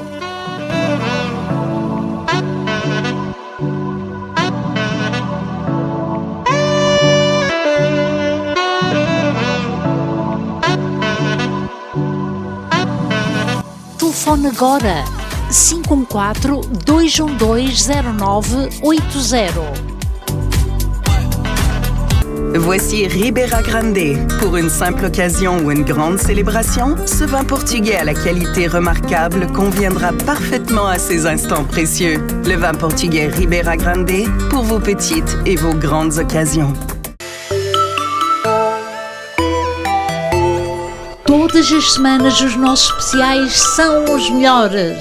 Speaker 13: Telefone agora 514-212-0980.
Speaker 12: Voici Ribera Grande. Pour une simple occasion ou une grande célébration, ce vin portugais à la qualité remarquable conviendra parfaitement à ces instants précieux. Le vin portugais Ribera Grande pour vos petites et vos grandes occasions.
Speaker 13: Todas as semanas os nossos especiais são os melhores.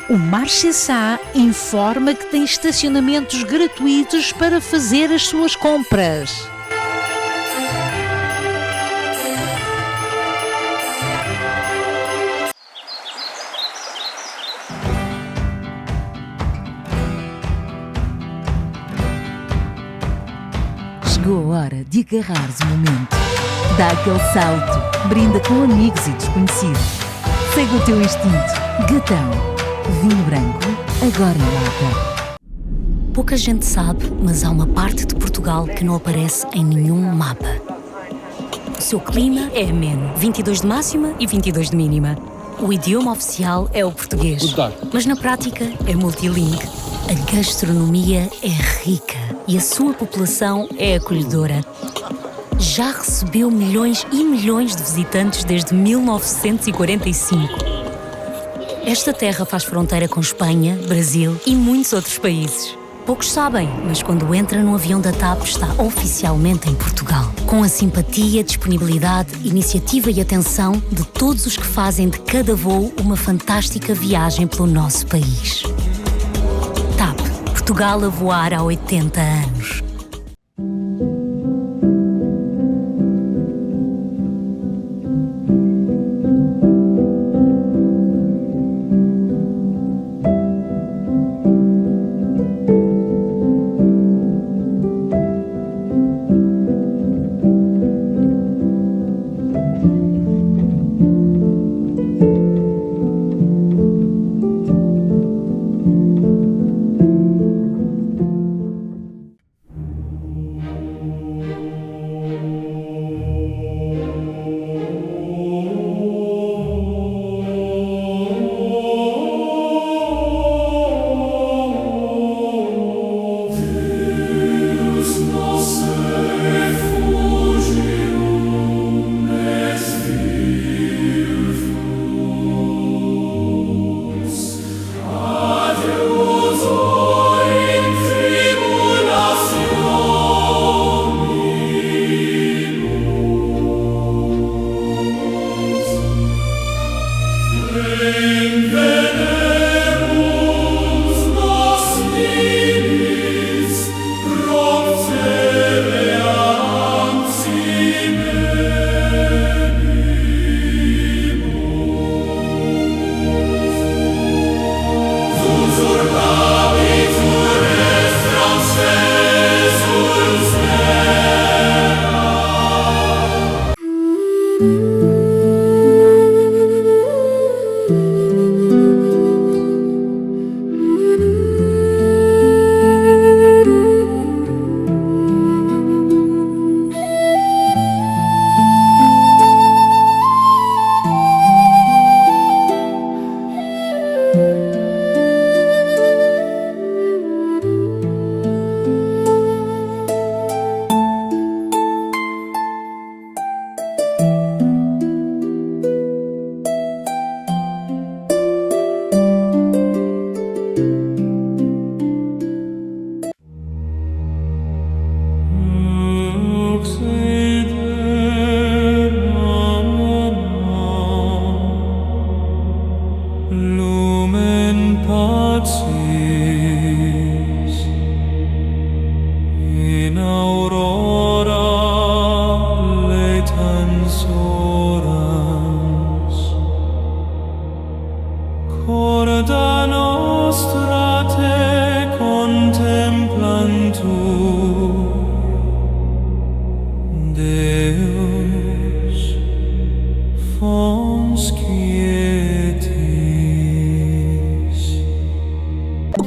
Speaker 13: O Marchesá informa que tem estacionamentos gratuitos para fazer as suas compras.
Speaker 21: Chegou a hora de agarrares o momento. Dá aquele salto, brinda com amigos e desconhecidos. Segue o teu instinto. Gatão. Vinho branco, agora em lata.
Speaker 22: Pouca gente sabe, mas há uma parte de Portugal que não aparece em nenhum mapa. O seu clima é ameno, 22 de máxima e 22 de mínima. O idioma oficial é o português, mas na prática é multilingue. A gastronomia é rica e a sua população é acolhedora. Já recebeu milhões e milhões de visitantes desde 1945. Esta terra faz fronteira com Espanha, Brasil e muitos outros países. Poucos sabem, mas quando entra no avião da TAP está oficialmente em Portugal. Com a simpatia, disponibilidade, iniciativa e atenção de todos os que fazem de cada voo uma fantástica viagem pelo nosso país. TAP, Portugal a voar há 80 anos.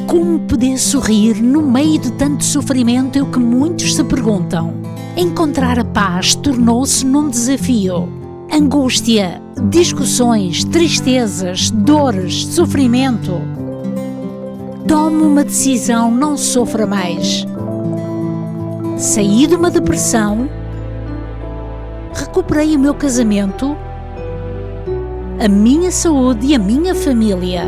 Speaker 13: Como poder sorrir no meio de tanto sofrimento é o que muitos se perguntam. Encontrar a paz tornou-se num desafio. Angústia, discussões, tristezas, dores, sofrimento. Tome uma decisão, não sofra mais. Saí de uma depressão, recuperei o meu casamento, a minha saúde e a minha família.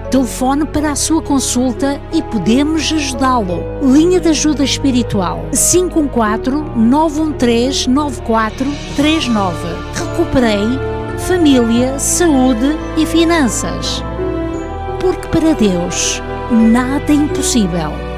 Speaker 13: Telefone para a sua consulta e podemos ajudá-lo. Linha de ajuda espiritual 514-913-9439. Recuperei família, saúde e finanças. Porque para Deus nada é impossível.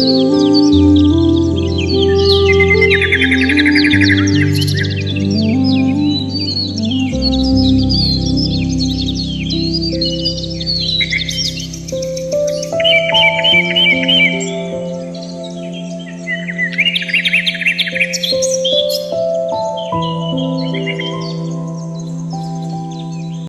Speaker 1: Música